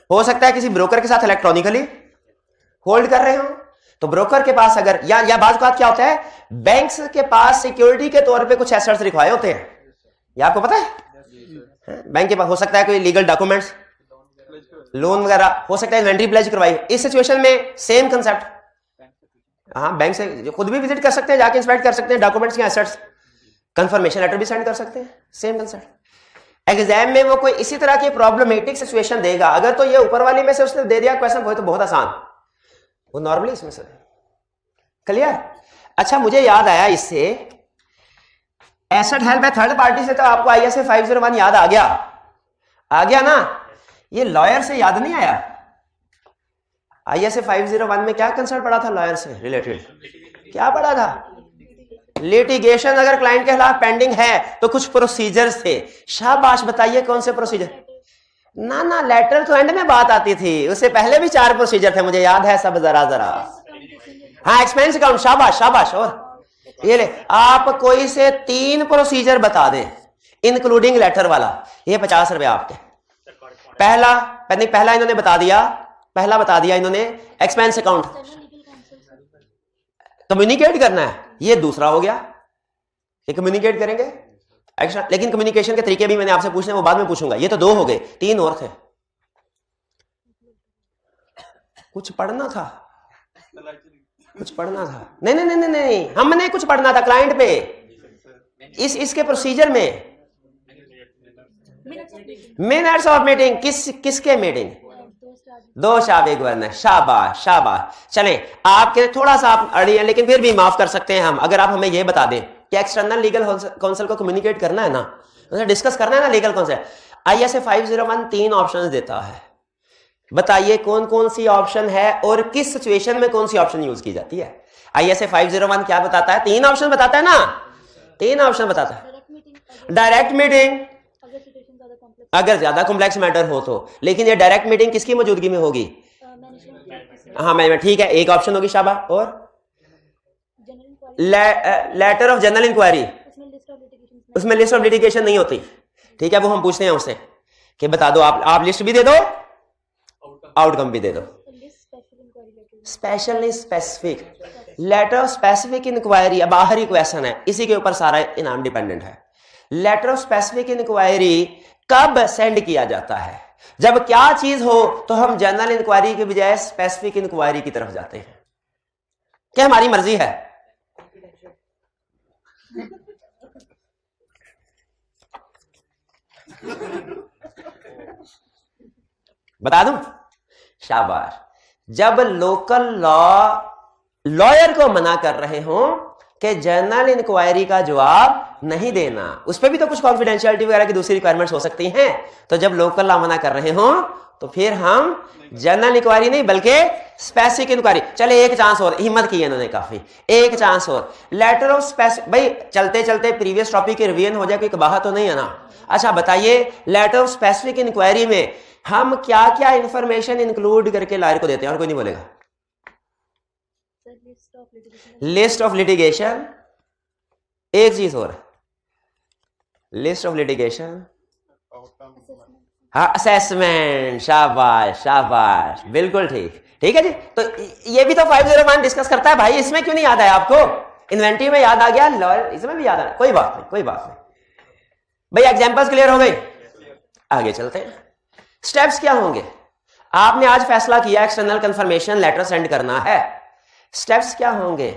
हो सकता है किसी ब्रोकर के साथ इलेक्ट्रॉनिकली होल्ड कर रहे हो। तो ब्रोकर के पास अगर या बाज़ औक़ात क्या होता है, बैंक्स के पास सिक्योरिटी के तौर पे कुछ एसेट्स रिक्वायर होते हैं, ये आपको पता है? बैंक के पास हो सकता है कोई लीगल डॉक्यूमेंट्स, लोन वगैरह, हो सकता है इन्वेंट्री प्लेज करवाई। इस सिचुएशन में सेम कंसेप्ट, हाँ बैंक से जो खुद भी विजिट कर सकते हैं, जाके इंस्पेक्ट कर सकते हैं डॉक्यूमेंट्स के एसेट्स, कंफर्मेशन लेटर भी सेंड कर सकते हैं, सेम कंसेप्ट। एग्जाम में वो कोई इसी तरह की प्रॉब्लमेटिक सिचुएशन देगा, अगर तो ये ऊपर वाली में से उसने दे दिया क्वेश्चन, वो तो बहुत आसान, वो नॉर्मली इसमें से क्लियर? अच्छा, मुझे याद आया इससे, asset held by third party से तो आपको ISA 501 याद आ गया ना? ये लॉयर से याद नहीं आया? ISA 501 में क्या कंसर्न पड़ा था लॉयर से रिलेटेड? क्या पड़ा था? लिटिगेशन अगर क्लाइंट के खिलाफ पेंडिंग है तो कुछ प्रोसीजर्स थे। शाबाश, बताइए कौन से प्रोसीजर? ना, लेटर तो एंड में बात आती थी, उससे पहले भी 4 प्रोसीजर थे, मुझे याद है सब जरा। हाँ, एक्सपेंस अकाउंट, शाबाश। और ये ले, आप कोई से 3 प्रोसीजर बता दें इंक्लूडिंग लेटर वाला, ये 50 रुपए आपके। पहला इन्होंने बता दिया इन्होंने एक्सपेंस अकाउंट, कम्युनिकेट करना है, ये दूसरा हो गया, ये कम्युनिकेट करेंगे एक्स्ट्रा। लेकिन कम्युनिकेशन के तरीके भी मैंने आपसे पूछने, वो बाद में पूछूंगा। ये तो 2 हो गए, 3 और थे। कुछ पढ़ना था। नहीं, हमने कुछ पढ़ना था क्लाइंट पे, इसके प्रोसीजर में। मिनट्स ऑफ मीटिंग, किसके मीटिंग? 2 शाबे गवर्नर, शाबाश। चलें, आपके थोड़ा सा आप अड़ी हैं, लेकिन फिर भी माफ कर सकते हैं हम, अगर आप हमें यह बता दें कि एक्सटर्नल लीगल काउंसिल को कम्युनिकेट करना है ना, डिस्कस करना है ना लीगल काउंसिल। ISA 501 3 ऑप्शंस देता है, बताइए कौन कौन सी ऑप्शन है और किस सिचुएशन में कौन सी ऑप्शन यूज की जाती है? ISA 501 क्या बताता है? 3 ऑप्शन बताता है ना, 3 ऑप्शन बताता है। डायरेक्ट मीटिंग अगर ज्यादा कॉम्प्लेक्स मैटर हो तो, लेकिन ये डायरेक्ट मीटिंग किसकी मौजूदगी में होगी? हाँ, मैं ठीक है, एक ऑप्शन होगी शाबा। और लेटर ऑफ जनरल इंक्वायरी, उसमें लिस्ट ऑफ लिटिगेशन नहीं होती, ठीक है, वो हम पूछते हैं उससे कि बता दो, आप लिस्ट भी दे दो, आउटकम भी दे दो। स्पेशल नहीं, specific. Letter of specific inquiry अब आखिरी क्वेश्चन है, इसी के ऊपर सारा इनाम डिपेंडेंट है। लेटर ऑफ स्पेसिफिक इंक्वायरी कब सेंड किया जाता है? जब क्या चीज हो तो हम जनरल इंक्वायरी के बजाय स्पेसिफिक इंक्वायरी की तरफ जाते हैं, क्या हमारी मर्जी है? बता दूं? शाबाश। जब लोकल लॉयर को मना कर रहे हो कि जनरल इंक्वायरी का जवाब नहीं देना, उस पर भी तो कुछ कॉन्फिडेंशियलिटी वगैरह की दूसरी रिक्वायरमेंट्स हो सकती हैं, तो जब लोकल लॉ मना कर रहे हो तो फिर हम जनरल इंक्वायरी नहीं बल्कि स्पेसिफिक इंक्वायरी। चले, एक चांस और, हिम्मत की है इन्होंने काफी, एक चांस और। लेटर ऑफ स्पेसिफिक, भाई चलते चलते प्रीवियस टॉपिक की रिवीजन हो जाए, कोई कबाहत तो नहीं है ना? अच्छा बताइए, लेटर ऑफ स्पेसिफिक इंक्वायरी में हम क्या क्या इंफॉर्मेशन इंक्लूड करके लॉयर को देते हैं? और कोई नहीं बोलेगा। लिस्ट ऑफ लिटिगेशन, एक चीज और, लिस्ट ऑफ लिटिगेशन, हाँ, असेसमेंट। शाबाश, बिल्कुल ठीक है जी। तो ये भी तो 501 डिस्कस करता है भाई, इसमें क्यों नहीं याद आया आपको? इन्वेंटरी में याद आ गया, लॉयर इसमें भी याद आ रहा है, कोई बात नहीं भाई। एग्जांपल्स क्लियर हो गए? आगे चलते हैं। स्टेप्स क्या होंगे? आपने आज फैसला किया एक्सटर्नल कंफर्मेशन लेटर सेंड करना है, स्टेप्स क्या होंगे?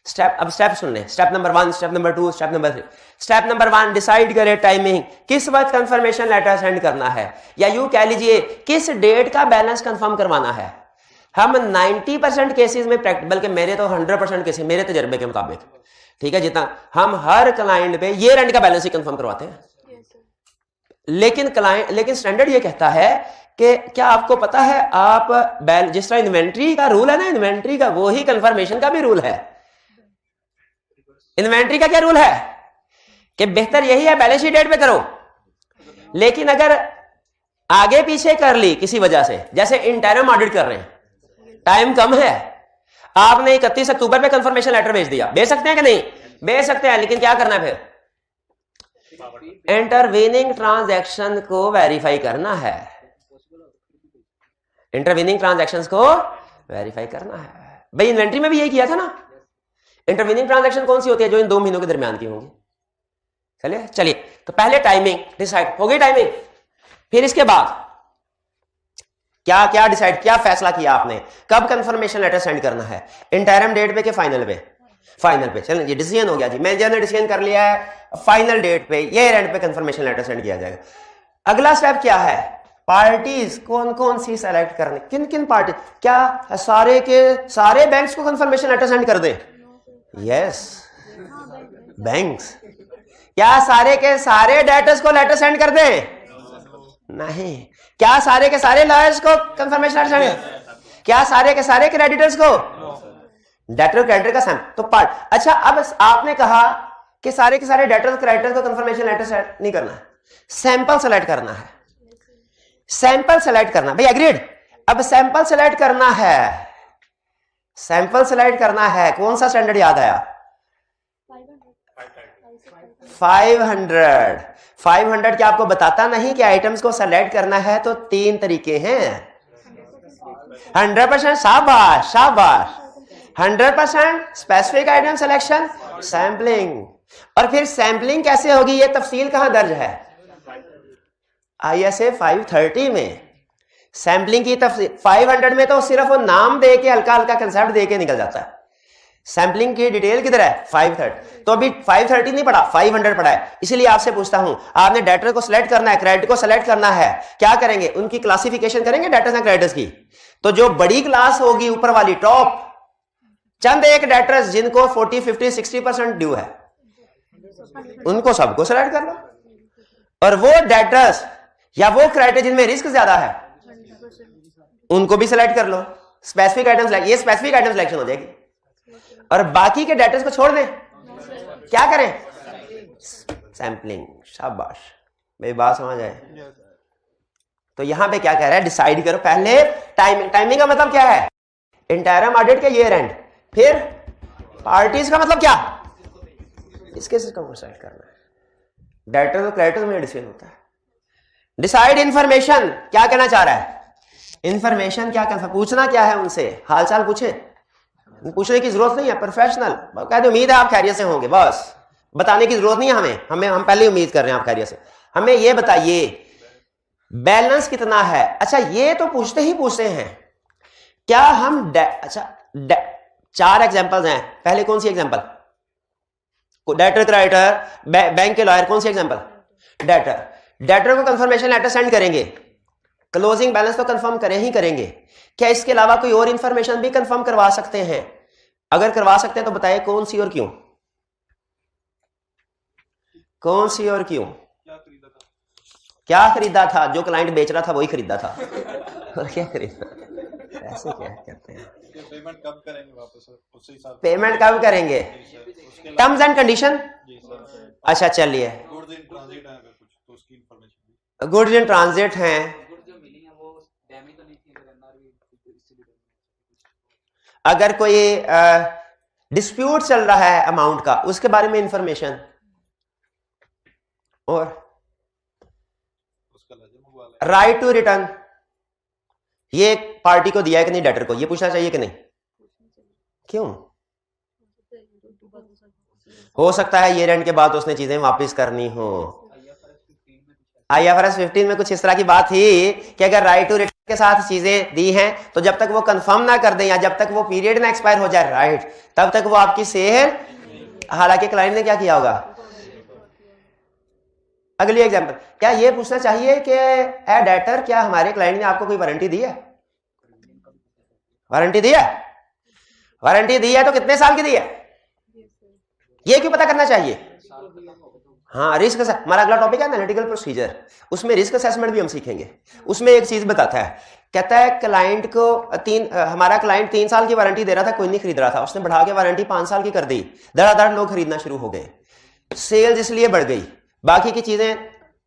अब स्टेप सुन ले। Step number 1, step number 2, step number 3। Step number 1, decide करे टाइमिंग, किस वक्त कंफर्मेशन लेटर सेंड करना है, या यूं कह लीजिए किस डेट का बैलेंस कंफर्म करवाना है। हम 90% केसेस में बल्कि मेरे तो 100% केसेस, मेरे तजर्बे के मुताबिक, ठीक है, जितना हम हर क्लाइंट पे ये रेंट का बैलेंस ही कंफर्म करवाते हैं। लेकिन स्टैंडर्ड ये कहता है कि क्या आपको पता है, आप जिस तरह इन्वेंट्री का रूल है ना, इन्वेंट्री का वो ही कंफर्मेशन का भी रूल है। इन्वेंट्री का क्या रूल है कि बेहतर यही है बैलेंस शीट डेट पे करो, लेकिन अगर आगे पीछे कर ली किसी वजह से, जैसे इंटरम ऑडिट कर रहे हैं, टाइम कम है, आपने 31 अक्टूबर पे कंफर्मेशन लेटर भेज दिया, भेज सकते हैं कि नहीं? भेज सकते हैं, लेकिन क्या करना है फिर? इंटरवीनिंग ट्रांजैक्शन को वेरीफाई करना है, इंटरवीनिंग ट्रांजैक्शंस को वेरीफाई करना है। भाई इन्वेंट्री में भी यही किया था ना। इंटरवीनिंग ट्रांजैक्शन कौन सी होती है? जो इन 2 महीनों के दरमियान की होंगी। चलिए, तो पहले टाइमिंग डिसाइड हो गई, टाइमिंग। फिर इसके बाद क्या क्या डिसाइड, क्या फैसला किया आपने, कब कंफर्मेशन लेटर सेंड करना है, इंटरम डेट पे कि फाइनल पे? फाइनल पे। चलिए, ये डिसीजन हो गया जी, मैनेजर ने डिसीजन कर लिया है, फाइनल डेट पे ये रेंट पे कंफर्मेशन लेटर सेंड किया जाएगा। अगला स्टेप क्या है? पार्टीज कौन कौन सी सेलेक्ट करनी, किन किन पार्टी, क्या सारे के सारे बैंक्स को कंफर्मेशन लेटर सेंड कर दे? Yes, banks. क्या सारे के सारे डेटर्स को लेटर सेंड कर दे? नहीं। क्या सारे के सारे लॉयर्स को कंफर्मेशन लेटर सेंड? क्या सारे के सारे क्रेडिटर्स को? डेटर क्रेडिटर का सेम तो पार्ट। अच्छा, अब आपने कहा कि सारे के सारे डेटर क्रेडिटर को कंफर्मेशन लेटर सेंड नहीं करना है, सैंपल सेलेक्ट करना है। सैंपल सेलेक्ट करना, भाई एग्रीड। अब सैंपल सेलेक्ट करना है, सैंपल सेलेक्ट करना है, कौन सा स्टैंडर्ड याद आया? 500। 500 क्या आपको बताता नहीं कि आइटम्स को सेलेक्ट करना है तो 3 तरीके हैं? 100%, शाबाश शाबाश। 100% स्पेसिफिक आइटम सिलेक्शन, सैंपलिंग। और फिर सैंपलिंग कैसे होगी, ये तफसील कहां दर्ज है? ISA 530 में सैंपलिंग की तफसील। 500 में तो सिर्फ वो नाम दे के हल्का हल्का कंसेप्ट दे के निकल जाता है। सैंपलिंग की डिटेल किधर है? 530। तो अभी 530 नहीं पढ़ा, 500 पढ़ा है। इसीलिए आपसे पूछता हूं, आपने डेटर को सिलेक्ट करना है, क्रेडिट को सिलेक्ट करना है, क्या करेंगे? उनकी क्लासिफिकेशन करेंगे डेटर्स एंड क्रेडिटर्स की। तो जो बड़ी क्लास होगी ऊपर वाली टॉप, चंद एक डेटर्स जिनको 40, 50, 60% ड्यू है, उनको सबको सिलेक्ट कर लो। और वो डेटर्स या वो क्रेडिटर जिनमें रिस्क ज्यादा है, उनको भी सिलेक्ट कर लो। स्पेसिफिक आइटम्स, ये स्पेसिफिक आइटम सिलेक्शन हो जाएगी। और बाकी के डेटर्स को छोड़ दें, क्या करें? सैंपलिंग। शाबाश, मेरी बात समझ आए? तो यहां पे क्या कह रहा है? डिसाइड करो पहले टाइमिंग। टाइमिंग का मतलब क्या है? इंटरम ऑडिट के ईयर एंड। फिर पार्टीज का मतलब क्या? इसके सिस्टम को डिसाइड करना है। डेटर और क्रेडिटर में डिसीजन होता है। डिसाइड इंफॉर्मेशन, क्या कहना चाह रहा है? इंफॉर्मेशन क्या कहना, पूछना क्या है उनसे? हालचाल पूछे, पूछने की जरूरत नहीं है। प्रोफेशनल कहते उम्मीद है आप खैरियत से होंगे, बस बताने की जरूरत नहीं है हमें। हम पहले उम्मीद कर रहे हैं आप खैरियत से। हमें ये बताइए बैलेंस कितना है? अच्छा, ये तो पूछते ही पूछते हैं। क्या हम अच्छा 4 एग्जांपल्स हैं। पहले कौन सी एग्जांपल? डेटर क्रेडिटर, बैंक के लॉयर। कौन सी एग्जांपल? डेटर। डेटर को कंफर्मेशन लेटर सेंड करेंगे, क्लोजिंग बैलेंस तो कंफर्म करें ही करेंगे। क्या इसके अलावा कोई और इंफॉर्मेशन भी कंफर्म करवा सकते हैं? अगर करवा सकते हैं तो बताइए कौन सी और क्यों? कौन सी और क्यों? क्या खरीदा था? जो क्लाइंट बेच रहा था वही खरीदा था। और क्या खरीदा? ऐसे क्या कहते हैं? पेमेंट कब करेंगे वापस? उसी हिसाब पेमेंट कब करेंगे? Terms and condition. अच्छा चलिए, गुड्स इन ट्रांजिट है कुछ, तो उसकी इंफॉर्मेशन। गुड्स इन ट्रांजिट हैं। अगर कोई डिस्प्यूट चल रहा है अमाउंट का, उसके बारे में इंफॉर्मेशन। और राइट टू रिटर्न, ये पार्टी को दिया है कि नहीं डेटर को, ये पूछना चाहिए कि नहीं? क्यों? हो सकता है ईयर एंड के बाद उसने चीजें वापस करनी हो। IFRS 15 में कुछ इस तरह की बात थी कि अगर राइट टू रिटर्न के साथ चीजें दी हैं तो जब तक वो कंफर्म ना कर दें या जब तक वो पीरियड ना एक्सपायर हो जाए, राइट, तब तक वो आपकी सेल, हालांकि क्लाइंट ने क्या किया होगा। अगली एग्जांपल, क्या ये पूछना चाहिए कि ए डेटर, क्या हमारे क्लाइंट ने आपको कोई वारंटी दी है? वारंटी दी है? वारंटी दी है तो कितने साल की दी है? ये क्यों पता करना चाहिए? हाँ, रिस्क। हमारा अगला टॉपिक है एनालिटिकल प्रोसीजर, उसमें रिस्क असेसमेंट भी हम सीखेंगे। उसमें एक चीज बताता है, कहता है क्लाइंट को हमारा क्लाइंट 3 साल की वारंटी दे रहा था, कोई नहीं खरीद रहा था, उसने बढ़ा के वारंटी 5 साल की कर दी, धड़ाधड़ लोग खरीदना शुरू हो गए, सेल्स इसलिए बढ़ गई। बाकी की चीजें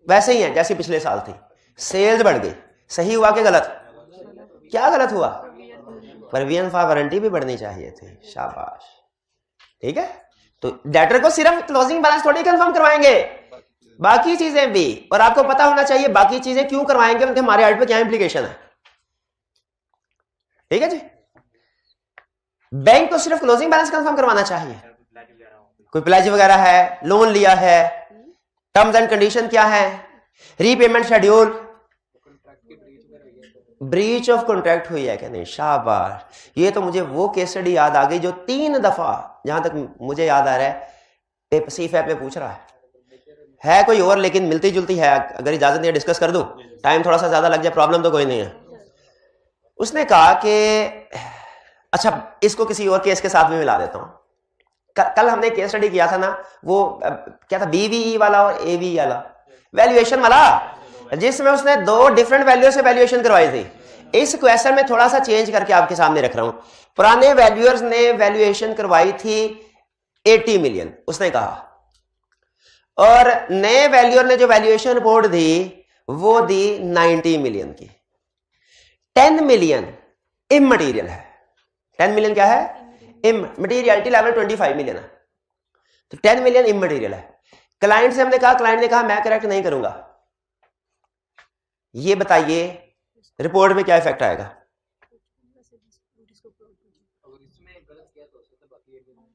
वैसे ही हैं जैसी पिछले साल थी, सेल्स बढ़ गई। सही हुआ कि गलत? क्या गलत हुआ? प्रीवियस वारंटी भी बढ़नी चाहिए थी। शाबाश, ठीक है। तो डेटर को सिर्फ क्लोजिंग बैलेंस थोड़ी कंफर्म करवाएंगे, बाकी चीजें भी। और आपको पता होना चाहिए बाकी चीजें क्यों करवाएंगे, उनके हमारे आर्ट पे क्या इंप्लीकेशन है। ठीक है जी। बैंक को सिर्फ क्लोजिंग बैलेंस कंफर्म करवाना चाहिए। कोई प्लेज वगैरह है, लोन लिया है, टर्म्स एंड कंडीशन क्या है, repayment schedule, breach of contract हुई है कि नहीं। शाबाश, ये तो मुझे वो केस स्टडी याद आ गई जो 3 दफा, जहां तक मुझे याद आ रहा है, CFAP में पूछ रहा है कोई और, लेकिन मिलती जुलती है। अगर इजाजत नहीं डिस्कस कर दूं। टाइम थोड़ा सा ज्यादा लग जाए प्रॉब्लम तो कोई नहीं है। उसने कहा कि अच्छा इसको किसी और केस के साथ भी मिला देता हूं। कल हमने केस स्टडी किया था ना, वो क्या था, बीवीई वाला और एवी वाला, वैल्यूएशन वाला, जिसमें उसने दो डिफरेंट वैल्यू से वैल्यूएशन करवाई थी। इस क्वेश्चन में थोड़ा सा चेंज करके आपके सामने रख रहा हूं। पुराने वैल्यूअर्स ने वैल्यूएशन करवाई थी 80 मिलियन उसने कहा, और नए वैल्यूअर ने जो वैल्यूएशन रिपोर्ट दी वो दी 90 मिलियन की। 10 मिलियन इममटीरियल है। 10 मिलियन क्या है? मटीरियलिटी लेवल 25 मिलियन है, तो 10 मिलियन इममटीरियल है। क्लाइंट से हमने कहा, क्लाइंट ने कहा मैं करेक्ट नहीं करूंगा। ये बताइए रिपोर्ट में क्या इफेक्ट आएगा?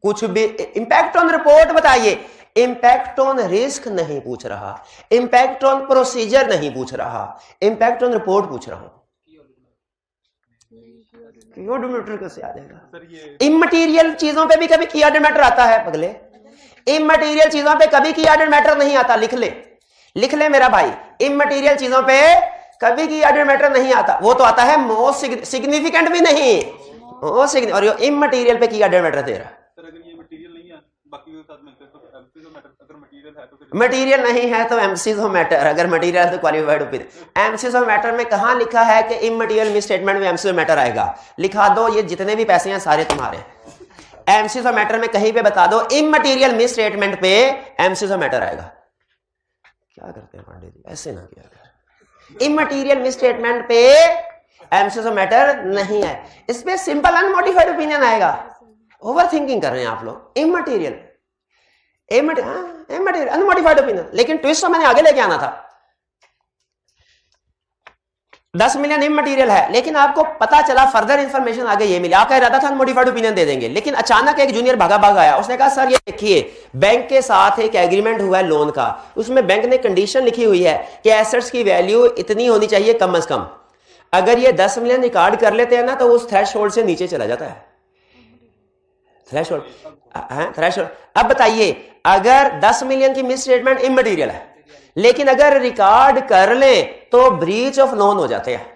कुछ भी इंपैक्ट ऑन रिपोर्ट बताइए। इंपैक्ट ऑन रिस्क नहीं पूछ रहा, इंपैक्ट ऑन प्रोसीजर नहीं पूछ रहा, इंपैक्ट ऑन रिपोर्ट पूछ रहा हूं। ऑडियोमीटर कैसे आ जाएगा? इममटीरियल चीजों पे भी कभी की एडेड मैटर आता है पगले। इममटीरियल चीजों पे कभी की एडेड मैटर नहीं आता। लिख ले मेरा भाई, इममटीरियल चीजों पे कभी की एडेड मैटर नहीं आता। वो तो आता है मोस्ट सिग्निफिकेंट भी नहीं, और ये इममटीरियल पे की एडेड मैटर दे रहा है। मटीरियल नहीं है तो एमसीज ऑफ मैटर, अगर मटीरियल है तो qualified opinion. MCs of matter में कहां लिखा है कि इममटीरियल मिस स्टेटमेंट में एमसीज ऑफ मैटर आएगा? लिखा दो, ये जितने भी पैसे हैं सारे तुम्हारे। एमसीज ऑफ मैटर में कहीं पे बता दो इममटीरियल मिस स्टेटमेंट पे एमसीज ऑफ मैटर आएगा। क्या करते हैं पांडे जी, ऐसे ना किया कर। इममटीरियल मिस स्टेटमेंट पे एमसीज ऑफ मैटर नहीं है, इस पे सिंपल अनमोडिफाइड ओपिनियन आएगा। ओवर थिंकिंग कर रहे हैं आप लोग। इममटीरियल अनमोडिफाइड ओपिनियन, लेकिन ट्विस्ट तो मैंने आगे लेके आना था। 10 मिलियन इममटीरियल है, लेकिन आपको पता चला फर्दर इंफॉर्मेशन आगे ये मिली। आपका इरादा था अनमोडिफाइड ओपिनियन दे देंगे, लेकिन अचानक एक जूनियर भागा आया। उसने कहा सर ये देखिए, बैंक के साथ एक एग्रीमेंट हुआ है लोन का, उसमें बैंक ने कंडीशन लिखी हुई है कि एसेट्स की वैल्यू इतनी होनी चाहिए कम से कम। अगर ये 10 मिलियन रिकॉर्ड कर लेते हैं ना तो उस थ्रेशोल्ड से नीचे चला जाता है। थ्रेशोल्ड। अब बताइए, अगर 10 मिलियन की मिस स्टेटमेंट इममटीरियल है, लेकिन अगर रिकॉर्ड कर ले तो ब्रीच ऑफ लोन हो जाते हैं,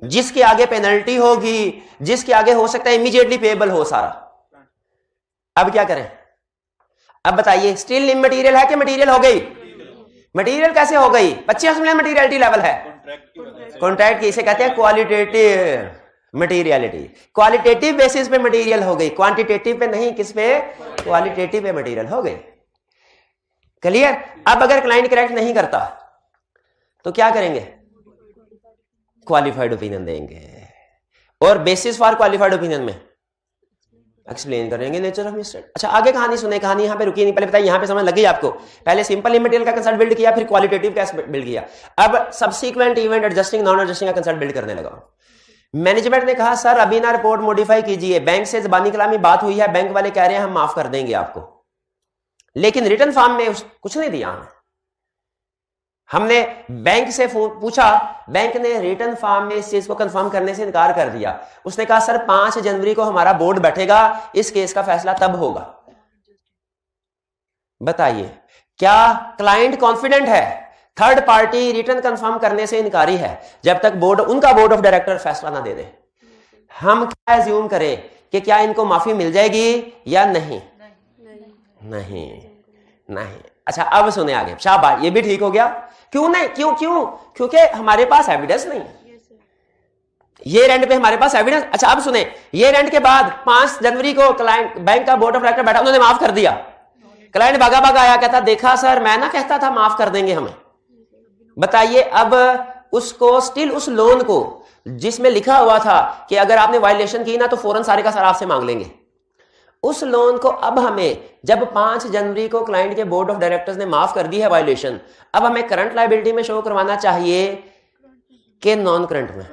जिसके आगे पेनल्टी होगी, जिसके आगे हो सकता है इमीडिएटली पेएबल हो सारा। अब क्या करें? अब बताइए, स्टिल इममटीरियल है कि मटीरियल हो गई? मटीरियल कैसे हो गई? 25 मिलियन मटीरियलिटी लेवल है। कॉन्ट्रैक्ट की इसे कहते हैं क्वालिटेटिव मटीरियलिटी। क्वालिटेटिव बेसिस पे मटीरियल हो गई, क्वांटिटेटिव पे नहीं। किस पे? क्वालिटेटिव पे मटीरियल हो गई। क्लियर? अब अगर क्लाइंट करेक्ट नहीं करता तो क्या करेंगे? क्वालिफाइड ओपिनियन देंगे, और बेसिस फॉर क्वालिफाइड ओपिनियन में एक्सप्लेन करेंगे नेचर ऑफ मिस्टेक। अच्छा आगे कहानी सुने, कहानी यहां पे रुकी नहीं, पहले बताइए यहां पे समझ लगी आपको? पहले सिंपल इममटीरियल का कंसेप्ट बिल्ड किया, फिर क्वालिटेटिव का बिल्ड किया, अब subsequent event adjusting non adjusting का कंसेप्ट बिल्ड करने लगा। मैनेजमेंट ने कहा सर अभी ना रिपोर्ट मॉडिफाई कीजिए, बैंक से ज़बानी कलामी बात हुई है, बैंक वाले कह रहे हैं हम माफ कर देंगे आपको, लेकिन रिटर्न फॉर्म में कुछ नहीं दिया। हमने बैंक से पूछा, बैंक ने रिटर्न फॉर्म में इस चीज को कंफर्म करने से इनकार कर दिया। उसने कहा सर 5 जनवरी को हमारा बोर्ड बैठेगा, इस केस का फैसला तब होगा। बताइए, क्या क्लाइंट कॉन्फिडेंट है? थर्ड पार्टी रिटर्न कंफर्म करने से इनकारी है जब तक उनका बोर्ड ऑफ डायरेक्टर फैसला ना दे दे। हम क्या एज्यूम करें कि क्या इनको माफी मिल जाएगी या नहीं? नहीं। अच्छा अब सुने आगे, शाबाश, ये भी ठीक हो गया। क्यों नहीं? क्यों? क्योंकि हमारे पास एविडेंस नहीं है। ये रेंट पे हमारे पास एविडेंस। अच्छा अब सुने, ये रेंट के बाद 5 जनवरी को क्लाइंट बैंक का बोर्ड ऑफ डायरेक्टर बैठा, उन्होंने माफ कर दिया। क्लाइंट भागा आया, कहता देखा सर मैं ना कहता था माफ कर देंगे हमें। बताइए, अब उसको स्टिल उस लोन को जिसमें लिखा हुआ था कि अगर आपने वायलेशन की ना तो फौरन सारे का सारा आपसे मांग लेंगे, उस लोन को अब हमें जब 5 जनवरी को क्लाइंट के बोर्ड ऑफ डायरेक्टर्स ने माफ कर दी है वायलेशन, अब हमें करंट लायबिलिटी में शो करवाना चाहिए कि नॉन करंट में?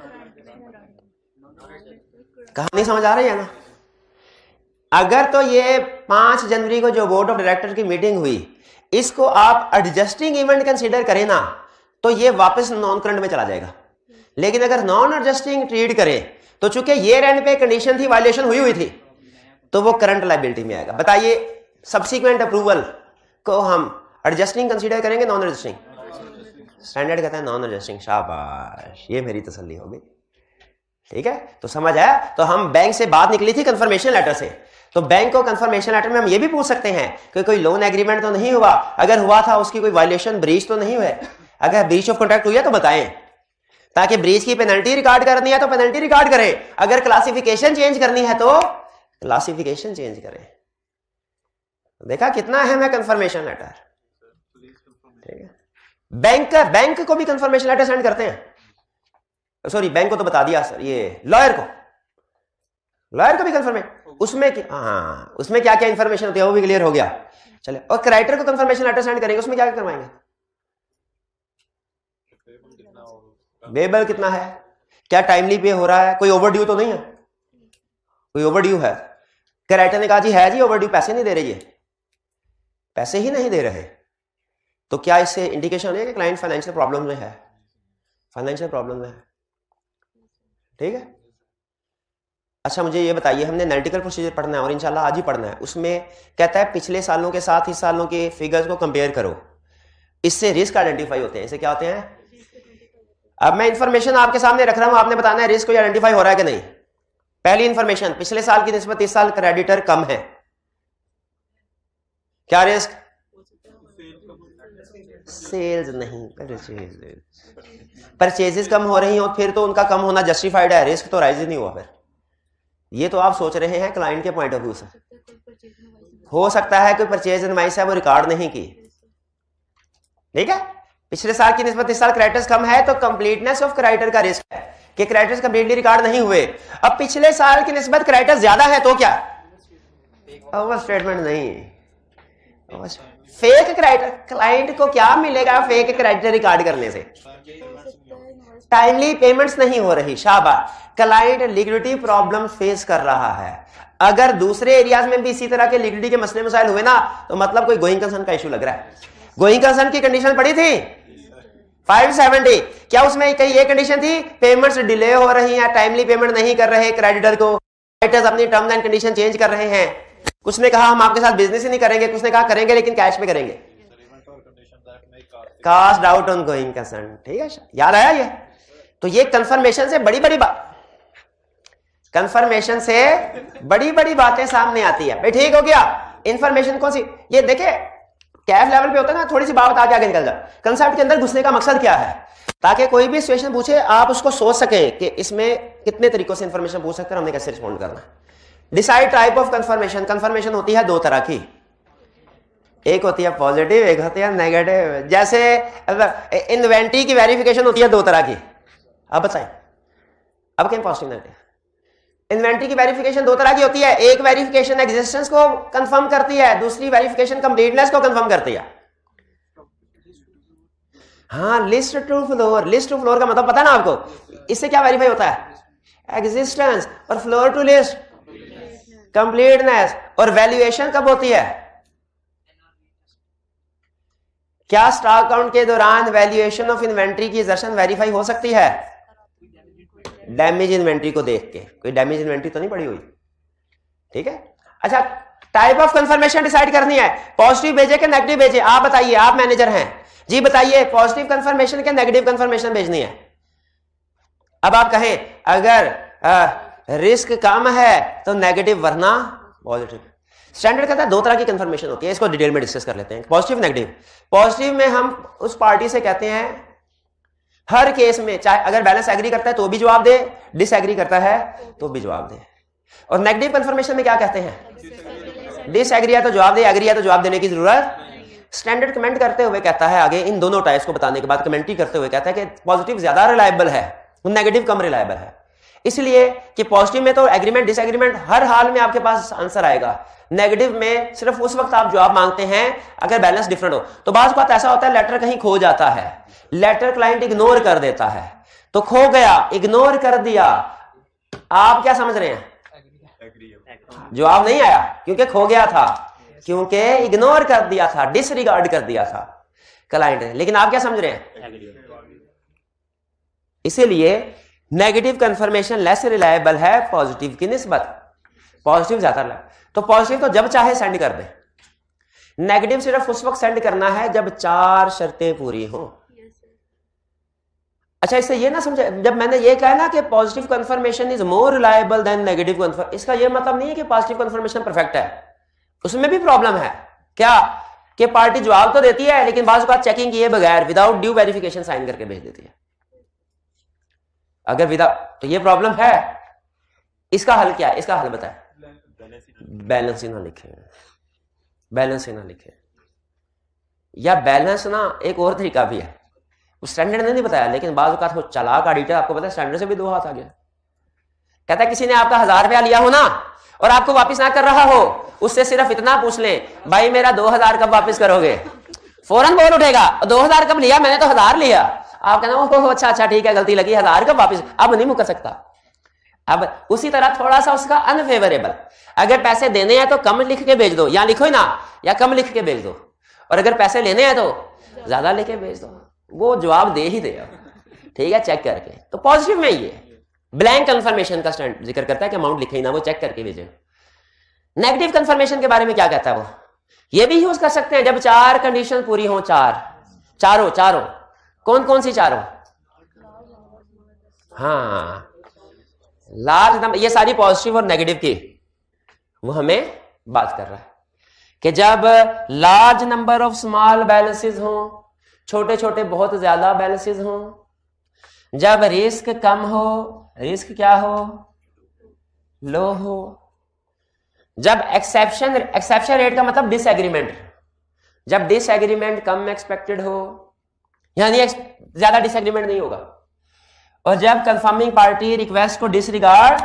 कहानी समझ आ रही है ना? अगर तो ये 5 जनवरी को जो बोर्ड ऑफ डायरेक्टर की मीटिंग हुई, इसको आप एडजस्टिंग इवेंट कंसीडर करें ना तो ये वापस नॉन करंट में चला जाएगा। लेकिन अगर नॉन एडजस्टिंग ट्रीट करें तो चूंकि ये रेंट पे कंडीशन थी, वायलेशन हुई थी, तो वो करंट लायबिलिटी में आएगा। बताइए, सब्सीक्वेंट अप्रूवल को हम एडजस्टिंग कंसीडर करेंगे नॉन एडजस्टिंग? स्टैंडर्ड कहता है नॉन एडजस्टिंग। शाबाश, ये मेरी तसल्ली हो गई। ठीक है, तो समझ आया। तो हम बैंक से बात निकली थी कंफर्मेशन लेटर से, तो बैंक को कंफर्मेशन लेटर में हम ये भी पूछ सकते हैं कि कोई लोन एग्रीमेंट तो नहीं हुआ, अगर हुआ था उसकी कोई वायलेशन ब्रीच तो नहीं हुआ, अगर ब्रीच ऑफ कॉन्ट्रैक्ट हुई है तो बताएं, ताकि ब्रीच की पेनल्टी रिकॉर्ड करनी है तो पेनल्टी रिकॉर्ड करें, अगर क्लासिफिकेशन चेंज करनी है तो क्लासिफिकेशन चेंज करें। देखा कितना अहम है कंफर्मेशन लेटर। ठीक है, बैंक को भी कंफर्मेशन लेटर सेंड करते हैं। सॉरी, बैंक को तो बता दिया सर, ये लॉयर को भी कंफर्मेशन, उसमें उसमें क्या क्या इंफॉर्मेशन होती है वो भी क्लियर हो गया। चले, और क्राइटर को कंफर्मेशन लेटर सेंड करेंगे, उसमें क्या क्या करवाएंगे? पेबल कितना है, क्या टाइमली पे हो रहा है, कोई ओवरड्यू तो नहीं है, कोई ओवरड्यू है, क्राइटर ने कहा जी है जी ओवरड्यू, पैसे नहीं दे रहे, ये पैसे ही नहीं दे रहे, तो क्या इससे इंडिकेशन है कि क्लाइंट फाइनेंशियल प्रॉब्लम में है, फाइनेंशियल प्रॉब्लम में है। ठीक है, अच्छा मुझे ये बताइए, हमने एनालिटिकल प्रोसीजर पढ़ना है और इंशाल्लाह आज ही पढ़ना है, उसमें कहता है पिछले सालों के साथ इस सालों के फिगर्स को कंपेयर करो, इससे रिस्क आइडेंटिफाई होते हैं। इसे क्या होते हैं? अब मैं इंफॉर्मेशन आपके सामने रख रहा हूं, आपने बताना है रिस्क कोई आइडेंटिफाई हो रहा है कि नहीं। पहली इंफॉर्मेशन, पिछले साल की निस्बत इस साल क्रेडिटर कम है, क्या रिस्क? सेल्स नहीं, परचेजेस कम हो रही हो, फिर तो उनका कम होना जस्टिफाइड है, रिस्क तो राइज ही नहीं हुआ। फिर ये तो आप सोच रहे हैं क्लाइंट के पॉइंट ऑफ व्यू से, हो सकता है कोई परचेज इनवॉइस है वो रिकॉर्ड नहीं की। ठीक है, पिछले साल की निस्बत इस साल क्रेडिटर्स कम है तो कंप्लीटनेस ऑफ क्रेडिटर का रिस्क है कि क्रेडिटर्स कंप्लीटली रिकॉर्ड नहीं हुए। अब पिछले साल की निस्बत क्रेडिटर्स ज्यादा है तो क्या? ओवर स्टेटमेंट नहीं, फेक क्रेडिटर। क्लाइंट को क्या मिलेगा फेक क्रेडिटर रिकॉर्ड करने से? टाइमली पेमेंट्स नहीं हो रही। शाबाश, क्लाइंट लिक्विडिटी प्रॉब्लम फेस कर रहा है। अगर दूसरे एरियाज में भी इसी तरह के लिक्विडिटी के मसले मसाइल हुए ना, तो मतलब कोई गोइंग कंसर्न का इशू लग रहा है। गोइंग कंसर्न की कंडीशन पड़ी थी 570, क्या उसमें कहीं ये कंडीशन थी पेमेंट्स डिले हो रही हैं, टाइमली पेमेंट नहीं कर रहे क्रेडिटर को, क्रेडिटर्स अपनी टर्म्स एंड कंडीशन चेंज कर रहे हैं, कुछ ने कहा हम आपके साथ बिजनेस ही नहीं करेंगे, कुछ ने कहा करेंगे लेकिन कैश पे करेंगे, cast out on going concern. ठीक है, याद आया ये? तो ये कंफर्मेशन से बड़ी बड़ी बात, कंफर्मेशन से बड़ी बड़ी बातें सामने आती है भाई। ठीक हो गया, इंफॉर्मेशन कौन सी? ये देखे कैफ लेवल पे होता है ना, थोड़ी सी बात आगे आगे निकल जाए। कंसेप्ट के अंदर घुसने का मकसद क्या है? ताकि कोई भी सिचुएशन पूछे आप उसको सोच सकें कि इसमें कितने तरीकों से इंफॉर्मेशन पूछ सकते हैं, हमने कैसे रिस्पॉन्ड करना है। Decide type of confirmation. Confirmation होती है दो तरह की, एक होती है पॉजिटिव, एक होती है नेगेटिव। जैसे इन्वेंटरी की वेरिफिकेशन होती है दो तरह की। अब बताएं, अब क्या पॉजिटिव नेगेटिव? इन्वेंटरी की वेरिफिकेशन दो तरह की होती है, एक वेरिफिकेशन एग्जिस्टेंस को कंफर्म करती है, दूसरी वेरिफिकेशन कंप्लीटनेस को कंफर्म करती है। हाँ, list to floor. List to floor का मतलब पता ना आपको, इससे क्या वेरीफाई होता है? एग्जिस्टेंस। और फ्लोर टू लिस्ट कंप्लीटनेस। और वैल्यूएशन कब होती है? क्या स्टॉक काउंट के दौरान वैल्यूएशन ऑफ इन्वेंटरी की असर्शन वेरीफाई हो सकती है? डैमेज इन्वेंटरी को देख के, कोई डैमेज इन्वेंटरी तो नहीं पड़ी हुई। ठीक है, अच्छा टाइप ऑफ कंफर्मेशन डिसाइड करनी है, पॉजिटिव भेजे कि नेगेटिव भेजे? आप बताइए, आप मैनेजर हैं जी, बताइए पॉजिटिव कंफर्मेशन के नेगेटिव कंफर्मेशन भेजनी है? अब आप कहें अगर रिस्क कम है तो नेगेटिव, वरना पॉजिटिव। स्टैंडर्ड कहता है दो तरह की कंफर्मेशन होती है, इसको डिटेल में डिस्कस कर लेते हैं, पॉजिटिव नेगेटिव। पॉजिटिव में हम उस पार्टी से कहते हैं हर केस में, चाहे अगर बैलेंस एग्री करता है तो भी जवाब दे, डिसएग्री करता है तो भी जवाब दे। और नेगेटिव कंफर्मेशन में क्या कहते हैं? डिसएग्री है तो जवाब दे, एग्री है तो जवाब देने की जरूरत। स्टैंडर्ड कमेंट करते हुए कहता है आगे, इन दोनों टाइप्स को बताने के बाद कमेंट्री करते हुए कहता है कि पॉजिटिव ज्यादा रिलायबल है, नेगेटिव कम रिलायबल है। इसलिए कि पॉजिटिव में तो एग्रीमेंट डिसएग्रीमेंट हर हाल में आपके पास आंसर आएगा, नेगेटिव में सिर्फ उस वक्त आप जवाब मांगते हैं अगर बैलेंस डिफरेंट हो। तो बात बात ऐसा होता है लेटर कहीं खो जाता है, लेटर क्लाइंट इग्नोर कर देता है, तो खो गया, इग्नोर कर दिया, आप क्या समझ रहे हैं? जवाब नहीं आया क्योंकि खो गया था, क्योंकि इग्नोर कर दिया था, डिसरिगार्ड कर दिया था क्लाइंट ने। लेकिन आप क्या समझ रहे हैं? इसीलिए नेगेटिव कंफर्मेशन लेस रिलायबल है पॉजिटिव की निस्बत, पॉजिटिव ज्यादा रिलायबल। तो पॉजिटिव तो जब चाहे सेंड कर दे, नेगेटिव सिर्फ उस वक्त सेंड करना है जब चार शर्तें पूरी हो। अच्छा, इससे ये ना समझे, जब मैंने ये कहा ना कि positive confirmation is more reliable then negative confirmation, इसका ये मतलब नहीं है कि पॉजिटिव कंफर्मेशन परफेक्ट है, उसमें भी प्रॉब्लम है। क्या कि पार्टी जवाब तो देती है लेकिन बाज़ औक़ात चेकिंग किए बगैर विदाउट ड्यू वेरिफिकेशन साइन करके भेज देती है। अगर विदाउट, तो ये प्रॉब्लम है। इसका हल क्या है? इसका हल बताए। बैलेंस ही ना लिखे, बैलेंस ही ना लिखे, या बैलेंस ना एक और तरीका भी है, स्टैंडर्ड ने नहीं बताया लेकिन बाज़ औक़ात हो चालाक ऑडिटर, आपको पता है स्टैंडर्ड से भी 2 हाथ आ गया। कहता है किसी ने आपका 1000 रुपया लिया हो ना और आपको वापस ना कर रहा हो, उससे सिर्फ इतना पूछ ले, भाई मेरा 2000 कब वापस करोगे? फौरन बोल उठेगा 2000 कब लिया? मैंने तो 1000 लिया। आप कहना ओहो अच्छा अच्छा ठीक है गलती लगी, 1000 कब वापस? अब नहीं मुकर सकता। अब उसी तरह थोड़ा सा उसका अनफेवरेबल, अगर पैसे देने हैं तो कम लिख के भेज दो, या लिखो ही ना, या कम लिख के भेज दो, और अगर पैसे लेने हैं तो ज्यादा लेके भेज दो, वो जवाब दे ही देगा, ठीक है, चेक करके। तो पॉजिटिव में ये ब्लैंक कंफर्मेशन का जिक्र करता है कि अमाउंट लिखे ही ना, वो चेक करके भेजे। नेगेटिव कंफर्मेशन के बारे में क्या कहता है वो? ये भी यूज कर सकते हैं जब 4 कंडीशन पूरी हो, चारों कौन कौन सी चारों? हाँ, लार्ज नंबर, ये सारी पॉजिटिव और नेगेटिव की वो हमें बात कर रहा है कि जब large number of small balances हो, छोटे छोटे बहुत ज्यादा बैलेंसेस हो, जब रिस्क कम हो, रिस्क क्या हो? लो हो, जब एक्सेप्शन रेट का मतलब डिसएग्रीमेंट, जब डिसएग्रीमेंट कम एक्सपेक्टेड हो, यानी ज्यादा डिसएग्रीमेंट नहीं होगा, और जब कंफर्मिंग पार्टी रिक्वेस्ट को डिसरिगार्ड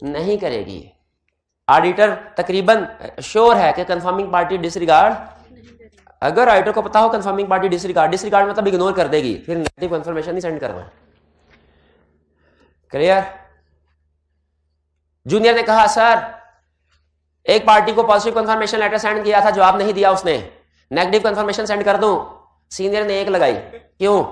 नहीं करेगी। ऑडिटर तकरीबन श्योर है कि कंफर्मिंग पार्टी डिसरिगार्ड, अगर ऑडिटर को पता हो कंफर्मिंग पार्टी डिसरिगार्ड मतलब इग्नोर कर देगी, फिर नेगेटिव कंफर्मेशन नहीं सेंड करना। क्लियर? जूनियर ने कहा सर एक पार्टी को पॉजिटिव कंफर्मेशन लेटर सेंड किया था, जवाब नहीं दिया उसने, नेगेटिव कंफर्मेशन सेंड कर दूं? सीनियर ने 1 लगाई, क्यों?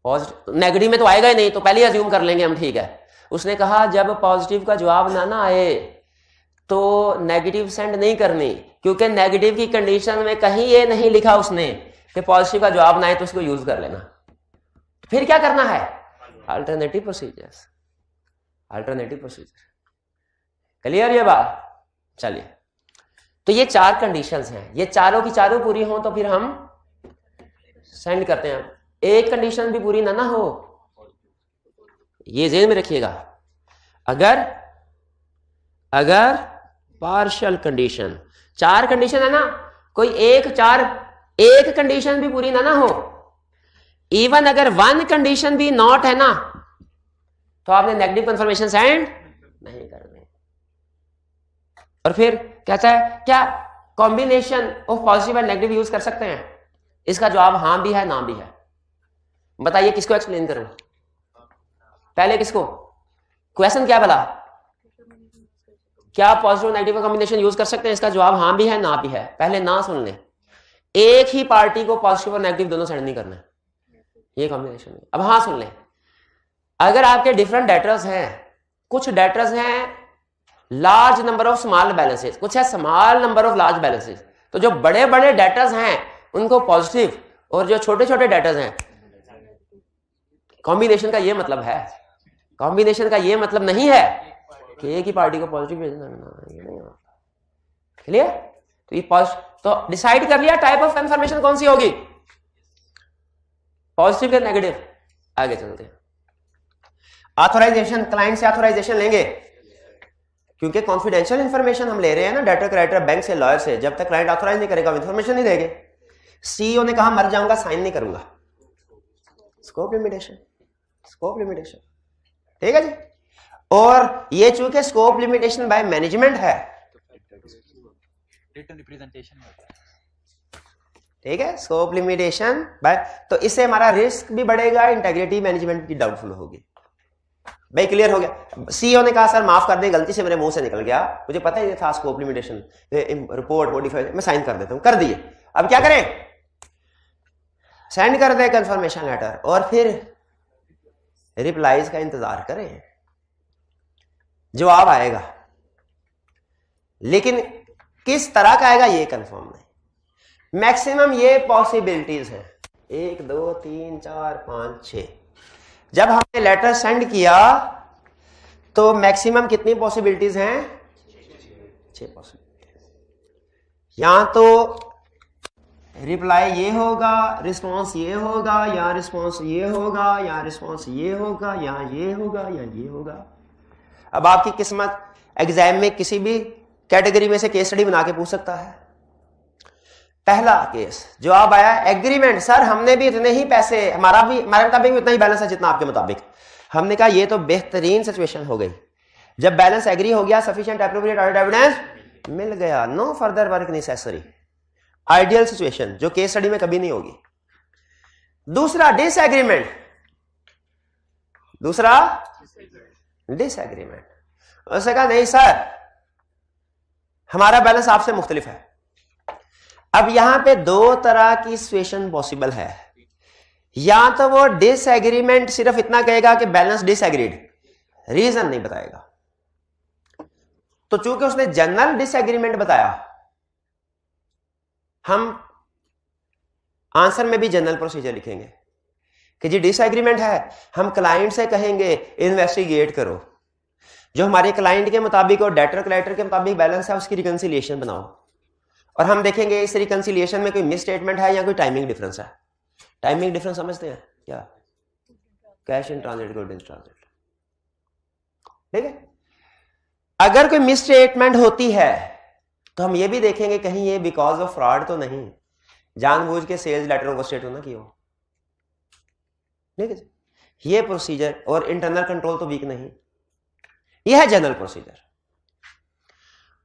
पॉजिटिव नेगेटिव में तो आएगा ही नहीं, तो पहले अज्यूम कर लेंगे हम, ठीक है। उसने कहा जब पॉजिटिव का जवाब ना आए तो नेगेटिव सेंड नहीं करनी, क्योंकि नेगेटिव की कंडीशन में कहीं ये नहीं लिखा उसने कि पॉजिटिव का जवाब ना आए तो उसको यूज कर लेना। फिर क्या करना है? Alternative procedures, alternative procedure. Clear ये बात? चलिए, तो ये 4 कंडीशंस हैं, ये चारों की चारों पूरी हो तो फिर हम सेंड करते हैं। एक कंडीशन भी पूरी ना हो, ये ज़हन में रखिएगा। अगर पार्शियल कंडीशन, 4 कंडीशन है ना, कोई एक कंडीशन भी पूरी ना हो, इवन अगर 1 कंडीशन भी नॉट है ना, तो आपने नेगेटिव कंफर्मेशन सेंड नहीं करनी। और फिर कहता है क्या combination of positive and negative use कर सकते हैं? इसका जवाब हां भी है ना भी है। बताइए किसको एक्सप्लेन करूं? पहले किसको? क्वेश्चन क्या बोला? क्या पॉजिटिव और नेगेटिव का कॉम्बिनेशन यूज कर सकते हैं? इसका जवाब हां भी है ना भी है। पहले ना सुन ले, एक ही पार्टी को पॉजिटिव और नेगेटिव दोनों सेंड नहीं करना, ये कॉम्बिनेशन है। अब हाँ सुन ले, अगर आपके डिफरेंट डेटर्स हैं, कुछ डेटर्स हैं large number of small balances, कुछ है small number of large balances, तो जो बड़े बड़े डेटर्स हैं उनको पॉजिटिव, और जो छोटे छोटे डेटर्स हैं, कॉम्बिनेशन का ये मतलब है, कॉम्बिनेशन का ये मतलब नहीं है कि एक ही पार्टी को पॉजिटिव भेजना, ये नहीं होता। क्लियर? तो ये तो डिसाइड कर लिया टाइप ऑफ कंफर्मेशन कौन सी होगी, पॉजिटिव या नेगेटिव। आगे चलते हैं। ऑथराइजेशन, क्लाइंट से ऑथराइजेशन लेंगे क्योंकि कॉन्फिडेंशियल इंफॉर्मेशन हम ले रहे हैं ना, डेटर क्रेडिटर बैंक से, लॉयर से, जब तक क्लाइंट ऑथराइज नहीं करेगा इंफॉर्मेशन नहीं देंगे। सीईओ ने कहा मर जाऊंगा साइन नहीं करूंगा, स्कोप लिमिटेशन, स्कोप लिमिटेशन, ठीक है जी। और ये चूंकि स्कोप लिमिटेशन बाय मैनेजमेंट है, रिटन रिप्रेजेंटेशन में होता है, ठीक है, स्कोप लिमिटेशन बाय, तो इससे हमारा रिस्क भी बढ़ेगा, इंटेग्रिटी मैनेजमेंट की डाउटफुल होगी। भाई क्लियर हो गया? सीईओ ने कहा सर माफ कर दे, गलती से मेरे मुंह से निकल गया, मुझे पता ही नहीं था स्कोप लिमिटेशन, रिपोर्ट मॉडिफाई मैं साइन कर देता हूं, कर दिए। अब क्या करें? सेंड कर दे कंफर्मेशन लेटर और फिर रिप्लाईज का इंतजार करें, जवाब आएगा, लेकिन किस तरह का आएगा ये कंफर्म नहीं। मैक्सिमम ये पॉसिबिलिटीज हैं, 1 2 3 4 5 6। जब हमने लेटर सेंड किया तो मैक्सिमम कितनी पॉसिबिलिटीज हैं? 6 पॉसिबिलिटीज। यहां तो रिप्लाई ये होगा, रिस्पॉन्स ये होगा, या रिस्पॉन्स ये होगा, या रिस्पॉन्स ये होगा, या ये होगा, या ये होगा। अब आपकी किस्मत, एग्जाम में किसी भी कैटेगरी में से केस स्टडी बना के पूछ सकता है। पहला केस जवाब आया एग्रीमेंट, सर हमने भी इतने ही पैसे, हमारे मुताबिक भी उतना ही बैलेंस है जितना आपके मुताबिक। हमने कहा ये तो बेहतरीन सिचुएशन हो गई, जब बैलेंस एग्री हो गया, सफिशिएंट एप्रोप्रिएट ऑडिट एविडेंस मिल गया, no further work necessary. Ideal situation जो केस स्टडी में कभी नहीं होगी। दूसरा डिसएग्रीमेंट, दूसरा डिसएग्रीमेंट, उसने कहा नहीं सर हमारा बैलेंस आपसे मुख्तलिफ है। अब यहां पे दो तरह की सिचुएशन पॉसिबल है, या तो वो डिसएग्रीमेंट सिर्फ इतना कहेगा कि बैलेंस डिसएग्रीड, रीजन नहीं बताएगा। तो चूंकि उसने जनरल डिसएग्रीमेंट बताया, हम आंसर में भी जनरल प्रोसीजर लिखेंगे कि जी डिसएग्रीमेंट है, हम क्लाइंट से कहेंगे इन्वेस्टिगेट करो, जो हमारे क्लाइंट के मुताबिक और डेटर कलेक्टर के मुताबिक बैलेंस है उसकी रिकंसिलिएशन बनाओ, और हम देखेंगे इस रिकंसिलिएशन में कोई मिस स्टेटमेंट है या कोई टाइमिंग डिफरेंस है। टाइमिंग डिफरेंस समझते हैं क्या? Cash in transit, good in transit, ठीक है। अगर कोई मिस स्टेटमेंट होती है तो हम ये भी देखेंगे कहीं ये बिकॉज ऑफ फ्रॉड तो नहीं, जानबूझ के सेल्स लेटर ओवरस्टेट होना क्यों, ठीक है। ये प्रोसीजर, और इंटरनल कंट्रोल तो वीक नहीं, यह है जनरल प्रोसीजर।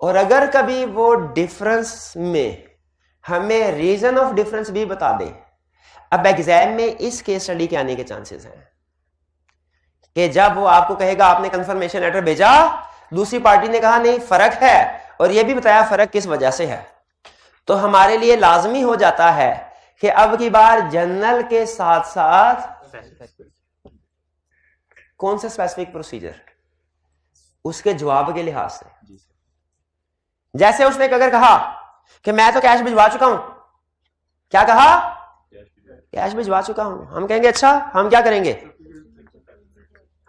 और अगर कभी वो डिफरेंस में हमें रीजन ऑफ डिफरेंस भी बता दे, अब एग्जाम में इस केस स्टडी के आने के चांसेस हैं कि जब वो आपको कहेगा आपने कंफर्मेशन लेटर भेजा, दूसरी पार्टी ने कहा नहीं फर्क है, और ये भी बताया फर्क किस वजह से है, तो हमारे लिए लाजमी हो जाता है कि अब की बार जनरल के साथ साथ कौन सा स्पेसिफिक प्रोसीजर, उसके जवाब के लिहाज से। जैसे उसने अगर कहा कि मैं तो कैश भिजवा चुका हूं, क्या कहा? कैश भिजवा चुका हूं, हम कहेंगे अच्छा हम क्या करेंगे?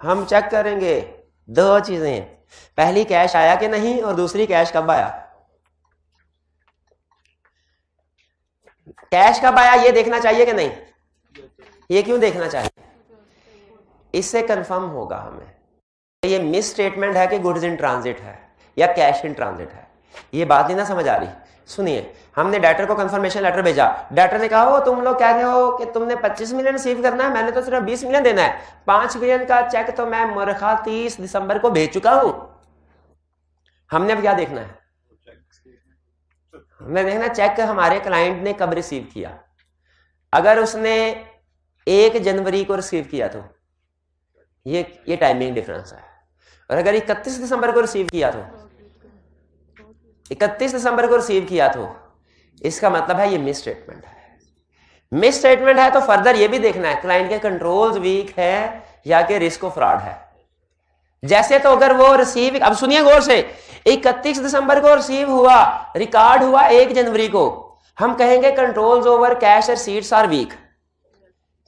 हम चेक करेंगे दो चीजें, पहली कैश आया कि नहीं, और दूसरी कैश कब आया। कैश कब आया ये देखना चाहिए कि नहीं? ये क्यों देखना चाहिए? इससे कंफर्म होगा हमें ये मिस स्टेटमेंट है कि गुड्स इन ट्रांजिट है या कैश इन ट्रांजिट है। ये बात नहीं ना समझ आ रही? सुनिए, हमने डेटर को कंफर्मेशन लेटर भेजा, डेटर ने कहा वो तुम लोग कह रहे हो कि तुमने 25 मिलियन रिसीव करना है, मैंने तो सिर्फ 20 मिलियन देना है, 5 मिलियन का चेक तो मैं मुरखा 30 दिसंबर को भेज चुका हूं। हमने अब क्या देखना है? हमने देखना चेक हमारे क्लाइंट ने कब रिसीव किया। अगर उसने 1 जनवरी को रिसीव किया तो ये टाइमिंग डिफरेंस है, और अगर 31 दिसंबर को रिसीव किया तो 31 दिसंबर को रिसीव किया तो इसका मतलब है ये मिस स्टेटमेंट है। मिस स्टेटमेंट है तो फर्दर ये भी देखना है क्लाइंट के कंट्रोल्स वीक है या कि रिस्क ऑफ फ्रॉड है। जैसे तो अगर वो रिसीव, अब सुनिए गौर से, 31 दिसंबर को रिसीव हुआ, रिकॉर्ड हुआ 1 जनवरी को, हम कहेंगे controls over cash receipts are weak,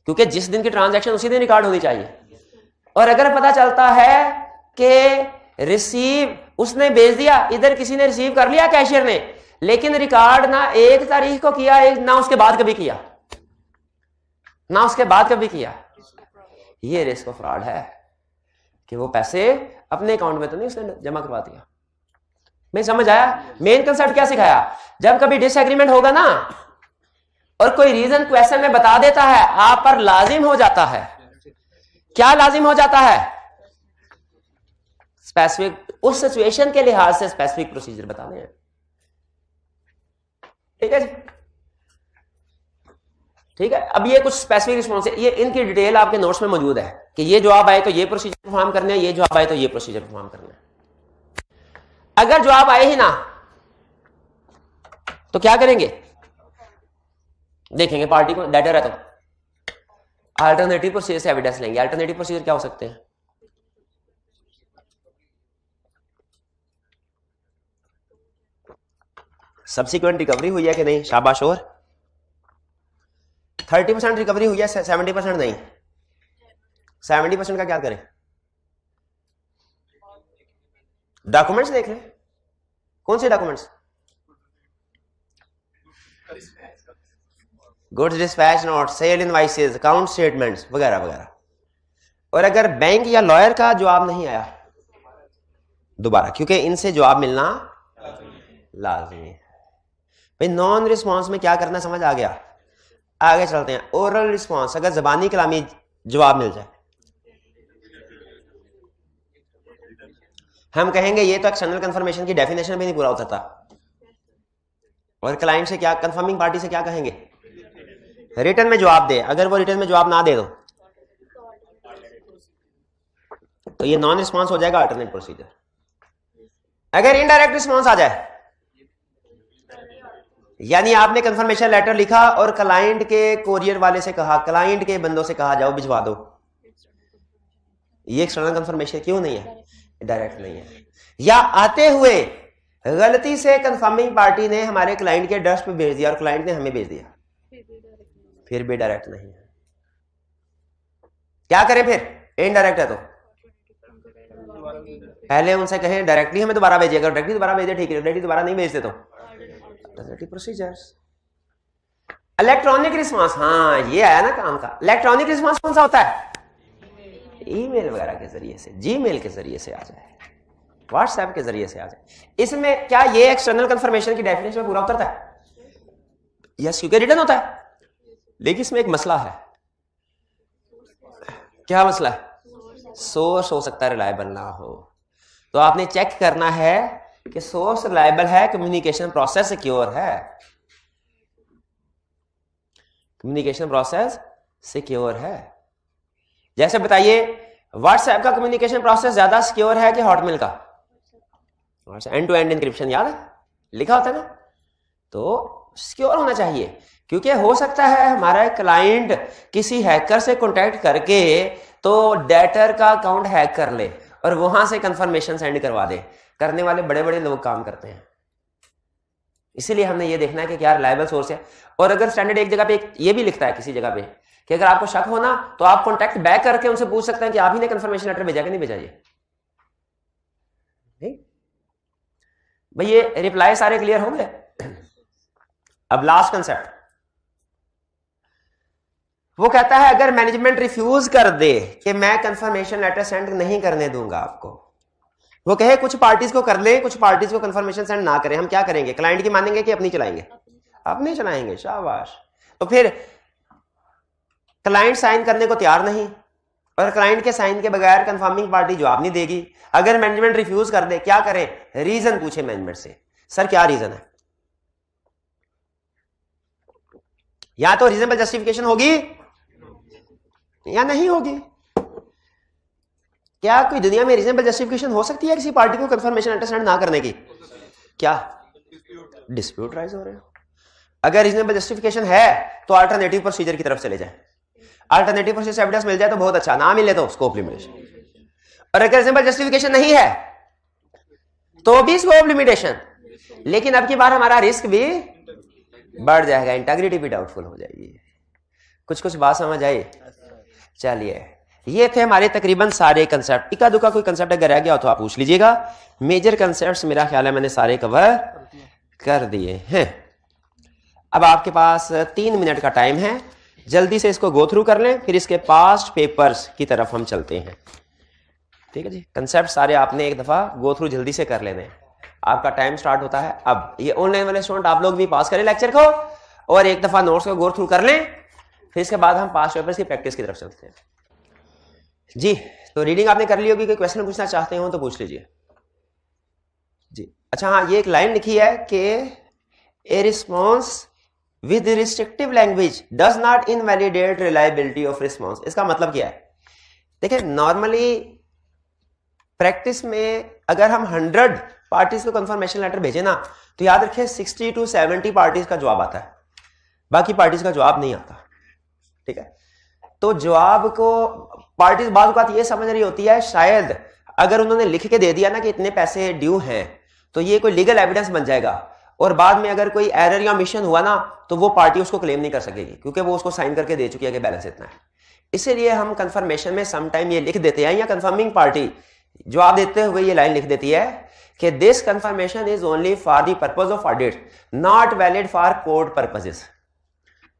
क्योंकि जिस दिन की ट्रांजैक्शन उसी दिन रिकॉर्ड होनी चाहिए। और अगर पता चलता है कि रिसीव उसने भेज दिया, इधर किसी ने रिसीव कर लिया कैशियर ने, लेकिन रिकॉर्ड ना 1 तारीख को किया, ना उसके बाद कभी किया, ना उसके बाद कभी किया, ये रिस्क ऑफ फ्रॉड है कि वो पैसे अपने अकाउंट में तो नहीं उसने जमा करवा दिया। मैं समझ आया? मेन कंसेप्ट क्या सिखाया? जब कभी डिसएग्रीमेंट होगा ना और कोई रीजन क्वेश्चन में बता देता है, आप पर लाजिम हो जाता है, क्या लाजिम हो जाता है? स्पेसिफिक, उस सिचुएशन के लिहाज से स्पेसिफिक प्रोसीजर बताने हैं, ठीक है जी? ठीक है। अब ये कुछ स्पेसिफिक रिस्पॉन्स है, ये इनकी डिटेल आपके नोट्स में मौजूद है कि ये जवाब आए तो ये प्रोसीजर परफॉर्म करने हैं, ये जवाब आए तो ये प्रोसीजर परफॉर्म करना है। अगर जवाब आए ही ना तो क्या करेंगे? देखेंगे पार्टी को डेटर है तो अल्टरनेटिव प्रोसीजर से एविडेंस लेंगे। अल्टरनेटिव प्रोसीजर क्या हो सकते हैं? सब्सिक्वेंट रिकवरी हुई है कि नहीं, शाबाश। और 30% रिकवरी हुई है, 70% नहीं। 70% का क्या करें? डॉक्यूमेंट्स देख लें। कौन से documents? Goods dispatch note, sale invoices, account statements वगैरह वगैरह। और अगर बैंक या लॉयर का जवाब नहीं आया दोबारा, क्योंकि इनसे जवाब मिलना लाजमी है। भाई नॉन रिस्पॉन्स में क्या करना समझ आ गया? आगे चलते हैं। ओरल रिस्पॉन्स, अगर जबानी कलामी जवाब मिल जाए, हम कहेंगे ये तो एक्सटर्नल कंफर्मेशन की डेफिनेशन भी नहीं पूरा उतरता। और क्लाइंट से क्या, कंफर्मिंग पार्टी से क्या कहेंगे? रिटर्न में जवाब दे। अगर वो रिटर्न में जवाब ना दे तो ये नॉन रिस्पॉन्स हो जाएगा अल्टरनेट प्रोसीजर। अगर इनडायरेक्ट रिस्पॉन्स आ जाए, यानी आपने कंफर्मेशन लेटर लिखा और क्लाइंट के कोरियर वाले से कहा, क्लाइंट के बंदों से कहा जाओ भिजवा दो, ये एक्सटर्नल कंफर्मेशन क्यों नहीं है? डायरेक्ट नहीं है। या आते हुए गलती से कंफर्मिंग पार्टी ने हमारे क्लाइंट के एड्रेस पे भेज दिया और क्लाइंट ने हमें भेज दिया, फिर भी डायरेक्ट नहीं है। क्या करें फिर? इनडायरेक्ट है तो पहले उनसे कहें डायरेक्टली हमें दोबारा भेजिए। अगर डायरेक्टली दोबारा भेजे ठीक है, डायरेक्टली दोबारा नहीं भेजते तो अल्टरनेटिव प्रोसीजर्स। इलेक्ट्रॉनिक रिस्पांस, हाँ ये आया ना काम का। इलेक्ट्रॉनिक रिस्पांस कौन सा होता है? ईमेल वगैरह के जरिए से, जीमेल के जरिए से आ जाए, व्हाट्सएप के जरिए से आ जाए। इसमें क्या ये एक्सटर्नल कंफर्मेशन की डेफिनेशन में पूरा उतरता है? यस, क्योंकि रिटर्न होता है। लेकिन इसमें एक मसला है। क्या मसला है? सोर्स हो सकता है रिलायबल ना हो, तो आपने चेक करना है कि सोर्स रिलायबल है, कम्युनिकेशन प्रोसेस सिक्योर है, कम्युनिकेशन प्रोसेस सिक्योर है। जैसे बताइए व्हाट्सएप का कम्युनिकेशन प्रोसेस ज्यादा सिक्योर है कि हॉटमेल का? एंड टू एंड इंक्रिप्शन याद है, लिखा होता है ना, तो सिक्योर होना चाहिए। क्योंकि हो सकता है हमारा क्लाइंट किसी हैकर से कांटेक्ट करके तो डेटर का अकाउंट हैक कर ले और वहां से कंफर्मेशन सेंड करवा दे। करने वाले बड़े बड़े लोग काम करते हैं। इसीलिए हमने ये देखना है कि क्या रिलायबल सोर्स है। और अगर स्टैंडर्ड एक जगह पे ये भी लिखता है किसी जगह पे कि अगर आपको शक हो ना तो आप कांटेक्ट बैक करके उनसे पूछ सकते हैं कि आप ही ने कंफर्मेशन लेटर भेजा कि नहीं भेजा। ये भाई ये रिप्लाई सारे क्लियर हो गए। अब लास्ट कंसेप्ट वो कहता है अगर मैनेजमेंट रिफ्यूज कर दे कि मैं कंफर्मेशन लेटर सेंड नहीं करने दूंगा आपको, वो कहे कुछ पार्टीज को कर ले, कुछ पार्टीज को कंफर्मेशन सेंड ना करें, हम क्या करेंगे? क्लाइंट की मानेंगे कि अपनी चलाएंगे? अपनी चलाएंगे। शाबाश। तो फिर क्लाइंट साइन करने को तैयार नहीं और क्लाइंट के साइन के बगैर कंफर्मिंग पार्टी जवाब नहीं देगी। अगर मैनेजमेंट रिफ्यूज कर दे, क्या करें? रीजन पूछे मैनेजमेंट से, सर क्या रीजन है? या तो रीजनेबल जस्टिफिकेशन होगी या नहीं होगी। क्या कोई दुनिया में रीजनेबल जस्टिफिकेशन हो सकती है किसी पार्टी को कंफर्मेशन लेटर सेंड ना करने की? क्या डिस्प्यूट राइज हो रहे हो? अगर रीजनेबल जस्टिफिकेशन है तो अल्टरनेटिव प्रोसीजर की तरफ चले जाए। अल्टरनेटिव प्रोसीजर एविडेंस मिल जाए तो बहुत अच्छा, ना मिले तो स्कोप लिमिटेशन। और अगर रीजनेबल जस्टिफिकेशन नहीं है तो भी स्कोप लिमिटेशन। लेकिन अब की बार हमारा रिस्क भी बढ़ जाएगा, इंटीग्रिटी भी डाउटफुल हो जाएगी। कुछ कुछ बात समझ आई? चलिए ये थे हमारे तकरीबन सारे कंसेप्ट। इक्का दुक्का कोई कंसेप्ट अगर रह गया हो तो आप पूछ लीजिएगा। मेजर कंसेप्ट्स मेरा ख्याल है मैंने सारे कवर कर दिए हैं। अब आपके पास 3 मिनट का टाइम है, जल्दी से इसको गो थ्रू कर लें, फिर इसके पास्ट पेपर्स की तरफ हम चलते हैं। ठीक है जी, कंसेप्ट सारे आपने एक दफा गो थ्रू जल्दी से कर लेने। आपका टाइम स्टार्ट होता है अब। ये ऑनलाइन वाले स्टूडेंट आप लोग भी पास करें लेक्चर को और एक दफा नोट्स को गो थ्रू कर लें, फिर इसके बाद हम पास्ट पेपर्स की प्रैक्टिस की तरफ चलते हैं। जी तो रीडिंग आपने कर ली होगी, कोई क्वेश्चन पूछना चाहते हो तो पूछ लीजिए जी। अच्छा हाँ, ये एक लाइन लिखी है कि a response with restrictive language does not invalidate reliability of response. इसका मतलब क्या है? देखिए नॉर्मली प्रैक्टिस में अगर हम 100 पार्टीज को कंफर्मेशन लेटर भेजे ना तो याद रखिए 60 to 70 पार्टीज का जवाब आता है, बाकी पार्टीज का जवाब नहीं आता। ठीक है, तो जवाब को पार्टीज बाद बात ये समझ रही होती है शायद अगर उन्होंने लिख के दे दिया ना कि इतने पैसे ड्यू हैं तो ये कोई लीगल एविडेंस बन जाएगा और बाद में अगर कोई एरर या मिशन हुआ ना तो वो पार्टी उसको क्लेम नहीं कर सकेगी, क्योंकि वो उसको साइन करके दे चुकी है कि बैलेंस इतना है। इसीलिए हम कंफर्मेशन में समटाइम ये लिख देते हैं, या कंफर्मिंग पार्टी जवाब देते हुए ये लाइन लिख देती है कि this confirmation is only for the purpose of audit, not valid for court purposes.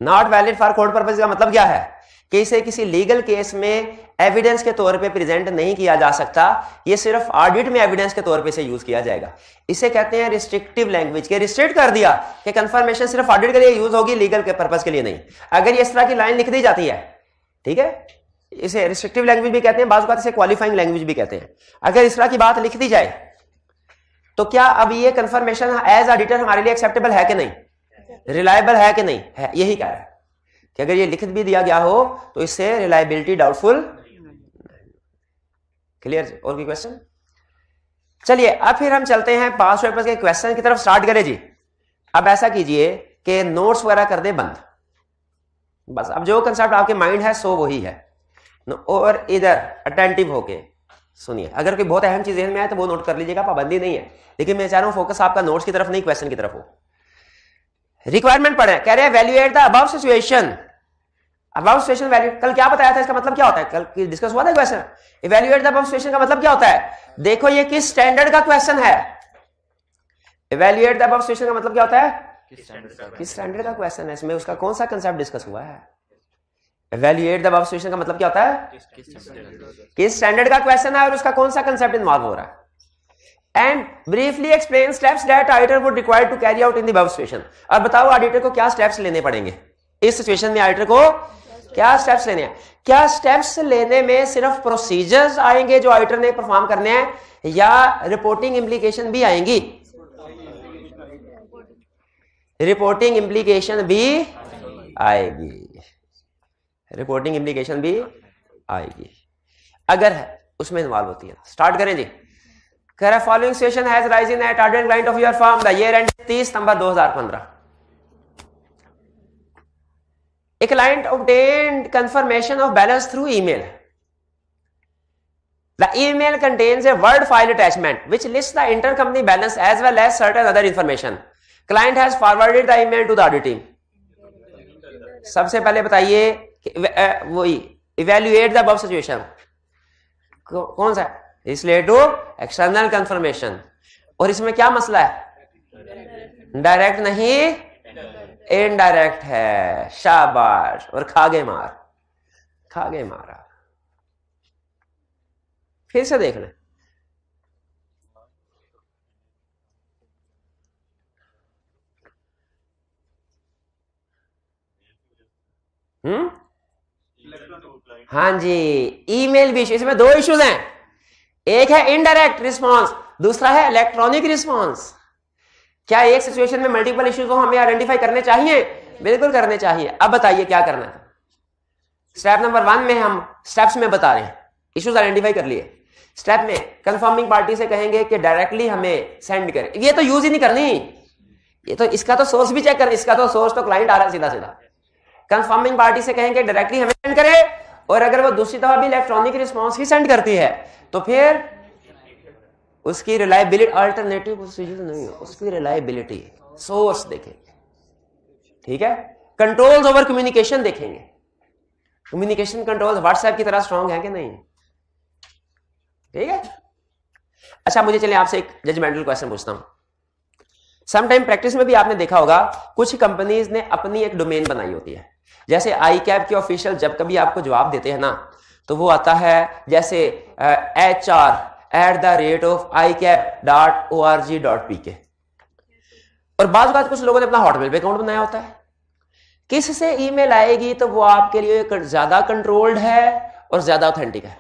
Not valid for court purpose का मतलब क्या है कि इसे किसी लीगल केस में एविडेंस के तौर पे प्रेजेंट नहीं किया जा सकता, ये सिर्फ ऑडिट में एविडेंस के तौर पे से यूज किया जाएगा। इसे कहते हैं रिस्ट्रिक्टिव लैंग्वेज, के रिस्ट्रिक्ट कर दिया कि कंफर्मेशन सिर्फ ऑडिट के लिए यूज होगी, लीगल के पर्पज के लिए नहीं। अगर ये इस तरह की लाइन लिख दी जाती है, ठीक है, इसे रिस्ट्रिक्टिव लैंग्वेज भी कहते हैं, बाज़ बात इसे क्वालिफाइंग लैंग्वेज भी कहते हैं। अगर इस तरह की बात लिख दी जाए तो क्या अब ये कंफर्मेशन एज ऑडिटर हमारे लिए एक्सेप्टेबल है कि नहीं, रिलायबल है कि नहीं है, यही कह रहा है कि अगर ये लिख भी दिया गया हो तो इससे रिलायबिलिटी डाउटफुल। क्लियर? और कोई क्वेश्चन? चलिए अब फिर हम चलते हैं पास्ट पेपर्स के क्वेश्चन की तरफ, स्टार्ट करें जी। अब ऐसा कीजिए कि नोट्स वगैरह कर दे बंद, बस अब जो कंसेप्ट आपके माइंड है सो वही है, और इधर अटेंटिव होके सुनिए। अगर कोई बहुत अहम चीज ध्यान में आए तो वो नोट कर लीजिएगा, पाबंदी नहीं है, लेकिन मैं चाह रहा हूं फोकस आपका नोट्स की तरफ नहीं क्वेश्चन की तरफ हो। रिक्वायरमेंट पढ़े, कह रहे हैं valuate the above situation. Above situation value कल क्या बताया था, इसका मतलब क्या होता है, कल डिस्कस हुआ था question. Evaluate the above situation का मतलब क्या होता है, देखो ये किस स्टैंडर्ड का क्वेश्चन है। इवैल्यूएट द अबव सिचुएशन का मतलब क्या होता है, किस स्टैंडर्ड का क्वेश्चन है, इसमें उसका कौन सा कंसेप्ट डिस्कस हुआ है। इवैल्यूएट द अबव सिचुएशन का मतलब क्या होता है, किस स्टैंडर्ड का क्वेश्चन है और उसका कौन सा कंसेप्ट इन्वॉल्व हो रहा है। And briefly explain steps that auditor would require to carry out in the above situation. और बताओ ऑडिटर को क्या स्टेप्स लेने पड़ेंगे इस सिचुएशन में, ऑडिटर को क्या स्टेप्स लेने हैं। क्या स्टेप्स लेने में सिर्फ प्रोसीजर्स आएंगे जो ऑडिटर ने परफॉर्म करने हैं, या रिपोर्टिंग इंप्लीकेशन भी आएंगी। रिपोर्टिंग इंप्लीकेशन भी आएगी, रिपोर्टिंग इंप्लीकेशन भी आएगी अगर उसमें इन्वॉल्व होती है। स्टार्ट करें जी। कह रहा following situation has arisen at audit client of your firm, the year end 30 September 2015। A client obtained confirmation of balance through email. The email contains a Word file attachment which lists the intercompany balance as well as certain other information. Client has forwarded the email to the audit team. सबसे पहले बताइए वही evaluate the above situation कौन सा है, इसलिए to external confirmation. और इसमें क्या मसला है, डायरेक्ट नहीं इनडायरेक्ट है, शाबाश। और खागे मार, खागे मारा, फिर से देख लें। हाँ जी, ईमेल भी इशू, इसमें दो इश्यूज हैं, एक है इनडायरेक्ट रिस्पॉन्स, दूसरा है इलेक्ट्रॉनिक रिस्पॉन्स। क्या एक सिचुएशन में मल्टीपल इश्यूज को हमें आइडेंटिफाई करने चाहिए, बिल्कुल करने चाहिए। अब बताइए क्या करना है। स्टेप नंबर 1 में हम स्टेप्स में बता रहे हैं, इश्यूज आइडेंटिफाई कर लिए। स्टेप में कंफर्मिंग पार्टी से कहेंगे कि डायरेक्टली हमें सेंड करें, ये तो यूज ही नहीं करनी, ये तो इसका तो सोर्स भी चेक करें, इसका तो सोर्स तो क्लाइंट आ रहा है सीधा सीधा। कंफर्मिंग पार्टी से कहेंगे डायरेक्टली हमें सेंड करे, और अगर वो दूसरी तरह भी इलेक्ट्रॉनिक रिस्पॉन्स ही सेंड करती है तो फिर उसकी रिलायबिलिटी, अल्टरनेटिव प्रोसीजर नहीं है, उसकी रिलायबिलिटी सोर्स देखेंगे, ठीक है। कंट्रोल्स ओवर कम्युनिकेशन देखेंगे, कम्युनिकेशन कंट्रोल्स व्हाट्सएप की तरह स्ट्रांग है कि नहीं, ठीक है। अच्छा मुझे चलिए आपसे एक जजमेंटल क्वेश्चन पूछता हूं। समटाइम प्रैक्टिस में भी आपने देखा होगा कुछ कंपनीज ने अपनी एक डोमेन बनाई होती है, जैसे ICAP के ऑफिशियल जब कभी आपको जवाब देते हैं ना तो वो आता है जैसे hr@icap.org.pk, और बात कुछ लोगों ने अपना हॉटमेल पे अकाउंट बनाया होता है। किससे ईमेल आएगी तो वो आपके लिए ज्यादा कंट्रोल्ड है और ज्यादा ऑथेंटिक है,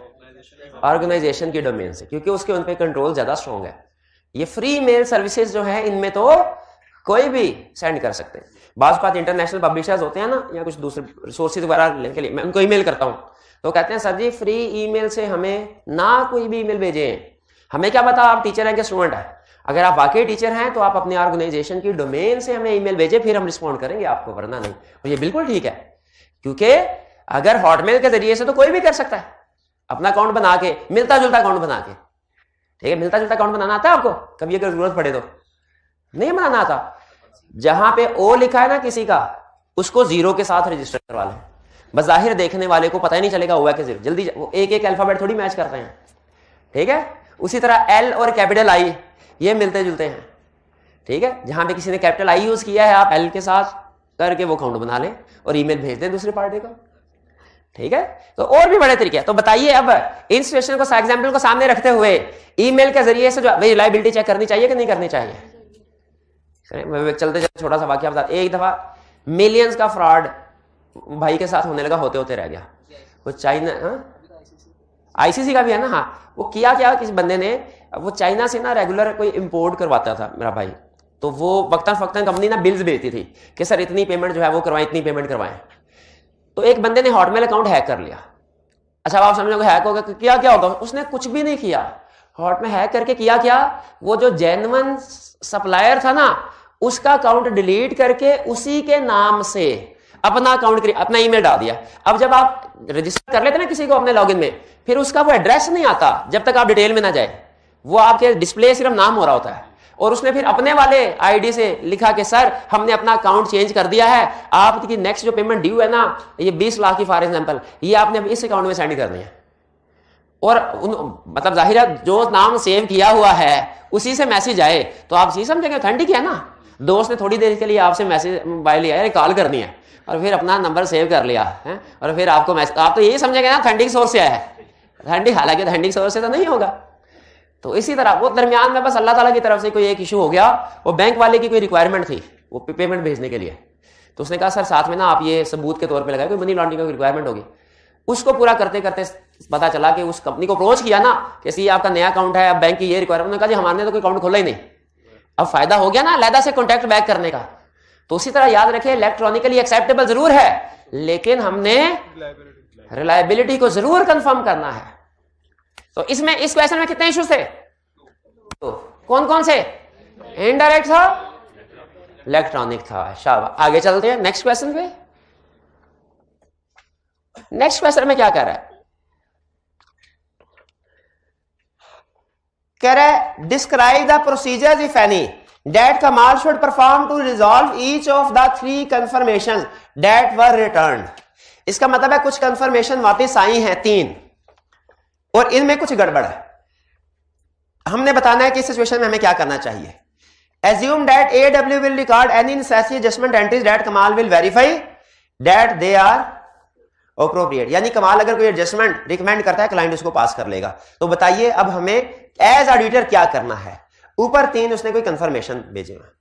ऑर्गेनाइजेशन की डोमेन से, क्योंकि उसके उन पे कंट्रोल ज्यादा स्ट्रॉन्ग है। ये फ्री मेल सर्विसेज जो है इनमें तो कोई भी सेंड कर सकते हैं। बात इंटरनेशनल पब्लिशर्स होते हैं ना, या कुछ दूसरे सोर्सेज वगैरह लेने के लिए मैं उनको ईमेल करता हूं तो कहते हैं सर जी फ्री ईमेल से हमें ना कोई भी ईमेल भेजें, हमें क्या पता आप टीचर हैं कि स्टूडेंट है। अगर आप वाकई टीचर हैं तो आप अपने ऑर्गेनाइजेशन की डोमेन से हमें ईमेल भेजें, फिर हम रिस्पॉन्ड करेंगे आपको, वरना नहीं। और ये बिल्कुल ठीक है, क्योंकि अगर हॉटमेल के जरिए से तो कोई भी कर सकता है अपना अकाउंट बना के, मिलता जुलता अकाउंट बना के, ठीक है। मिलता जुलता अकाउंट बनाना आता है आपको, कभी अगर जरूरत पड़े तो नहीं बनाना आता। जहां पे ओ लिखा है ना किसी का, उसको 0 के साथ रजिस्टर करवा लें, बज़ाहिर देखने वाले को पता ही नहीं चलेगा हुआ कि 0, जल्दी वो एक एक अल्फाबेट थोड़ी मैच करते हैं, ठीक है। उसी तरह एल और कैपिटल आई ये मिलते जुलते हैं, ठीक है। जहां पे किसी ने कैपिटल आई यूज किया है, आप एल के साथ करके वो अकाउंट बना लें और ईमेल भेज दें दूसरी पार्टी को, ठीक है। तो और भी बड़े तरीके हैं। तो बताइए अब इन सिचुएशन को, एग्जांपल को सामने रखते हुए ईमेल के जरिए से जो रिलायबिलिटी चेक करनी चाहिए कि नहीं करनी चाहिए। चलते चलते छोटा सा वाकया बता, एक दफा मिलियंस का फ्रॉड भाई के साथ होने लगा, होते होते रह गया। वो चाइना, आईसीसी का भी है ना, हाँ। वो किया क्या, किसी बंदे ने, वो चाइना से ना रेगुलर कोई इंपोर्ट करवाता था मेरा भाई, तो वो वक्तन फक्तन कंपनी ना बिल्स भेजती थी कि सर इतनी पेमेंट जो है वो करवाएं, इतनी पेमेंट करवाएं। तो एक बंदे ने हॉटमेल अकाउंट हैक कर लिया। अच्छा आप समझोगे हैक हो गया, किया क्या होगा, उसने कुछ भी नहीं किया। हॉटमेल हैक करके किया क्या, वो जो जेन्युइन सप्लायर था ना उसका अकाउंट डिलीट करके उसी के नाम से अपना अकाउंट, अपना ईमेल डाल दिया। अब जब आप रजिस्टर कर लेते ना किसी को अपने लॉगिन में, फिर उसका वो एड्रेस नहीं आता जब तक आप डिटेल में ना जाए, वो आपके डिस्प्ले सिर्फ नाम हो रहा होता है। और उसने फिर अपने वाले आईडी से लिखा कि सर हमने अपना अकाउंट चेंज कर दिया है, आपकी नेक्स्ट जो पेमेंट ड्यू है ना, ये 20 लाख की फॉर एग्जांपल, ये आपने अब इस अकाउंट में सेंड करनी है। और मतलब जाहिर है जो नाम सेव किया हुआ है उसी से मैसेज आए तो आप सी समझेंगे ऑथेंटिक है ना। दोस्त ने थोड़ी देर के लिए आपसे मैसेज मोबाइल लिया है, कॉल करनी है, और फिर अपना नंबर सेव कर लिया है, और फिर आपको मैसेज, आप तो यही समझेंगे ना ऑथेंटिक सोर्स से आया है, ऑथेंटिक, हालांकि ऑथेंटिक सोर्स से तो नहीं होगा। तो इसी तरह वो दरमियान में बस अल्लाह ताला की तरफ से कोई एक इशू हो गया, वो बैंक वाले की कोई रिक्वायरमेंट थी वो पेमेंट भेजने के लिए, तो उसने कहा सर साथ में ना आप ये सबूत के तौर पे लगाए, कोई मनी लॉन्ड्रिंग की रिक्वायरमेंट होगी। उसको पूरा करते करते पता चला कि उस कंपनी को अप्रोच किया ना कि आपका नया अकाउंट है, अब बैंक की ये रिक्वायरमेंट, उन्होंने कहा जी हमारे तो कोई अकाउंट खोला ही नहीं। अब फायदा हो गया ना अलहदा से कॉन्टैक्ट बैक करने का। तो उसी तरह याद रखिए इलेक्ट्रॉनिकली एक्सेप्टेबल जरूर है, लेकिन हमने रिलायबिलिटी को जरूर कंफर्म करना है। तो इसमें इस क्वेश्चन में कितने इश्यूज थे, तो कौन कौन से, इनडायरेक्ट था, इलेक्ट्रॉनिक था। शाबाश, आगे चलते हैं नेक्स्ट क्वेश्चन पे। नेक्स्ट क्वेश्चन में क्या कह रहा है, कह रहा है describe the procedures if any that Kamal should perform to resolve each of the 3 confirmation that were returned. इसका मतलब है कुछ कंफर्मेशन वापस आई हैं 3 और इनमें कुछ गड़बड़ है। हमने बताना है कि इस सिचुएशन में हमें क्या करना चाहिए। Assume that AW will record any necessary adjustment entries that Kamal will verify that they are appropriate, यानी कमाल अगर कोई एडजस्टमेंट रिकमेंड करता है क्लाइंट उसको पास कर लेगा। तो बताइए अब हमें एज ऑडिटर क्या करना है। ऊपर 3 उसने कोई कंफर्मेशन भेजे हैं।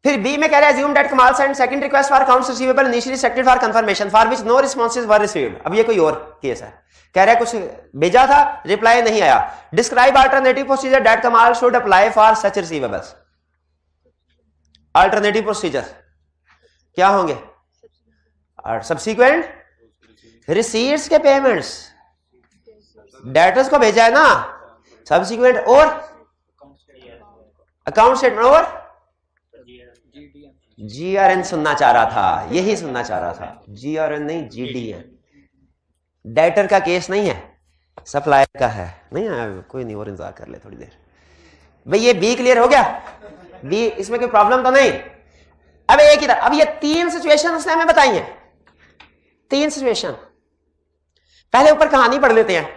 फिर बी में कह रहा है assume that Kamal sent second request for accounts receivable initially selected for confirmation for which no responses were received। अब ये कोई और केस है, कह रहा है कुछ भेजा था रिप्लाई नहीं आया। Describe alternative procedure that Kamal should apply for such receivables. Alternative procedure क्या होंगे, सब्सिक्वेंट रिसीट्स के पेमेंट्स, डेटर्स को भेजा है ना, सब्सिक्वेंट और अकाउंट स्टेटमेंट और GRN सुनना चाह रहा था, यही सुनना चाह रहा था, GRN नहीं GDN। डेटर का केस नहीं है, सप्लायर का है। नहीं आया कोई नहीं, और इंतजार कर ले थोड़ी देर। भाई ये बी क्लियर हो गया, बी इसमें कोई प्रॉब्लम तो नहीं। अब एक ही तरह, अब ये 3 सिचुएशन उसने हमें बताई हैं, 3 सिचुएशन। पहले ऊपर कहानी पढ़ लेते हैं।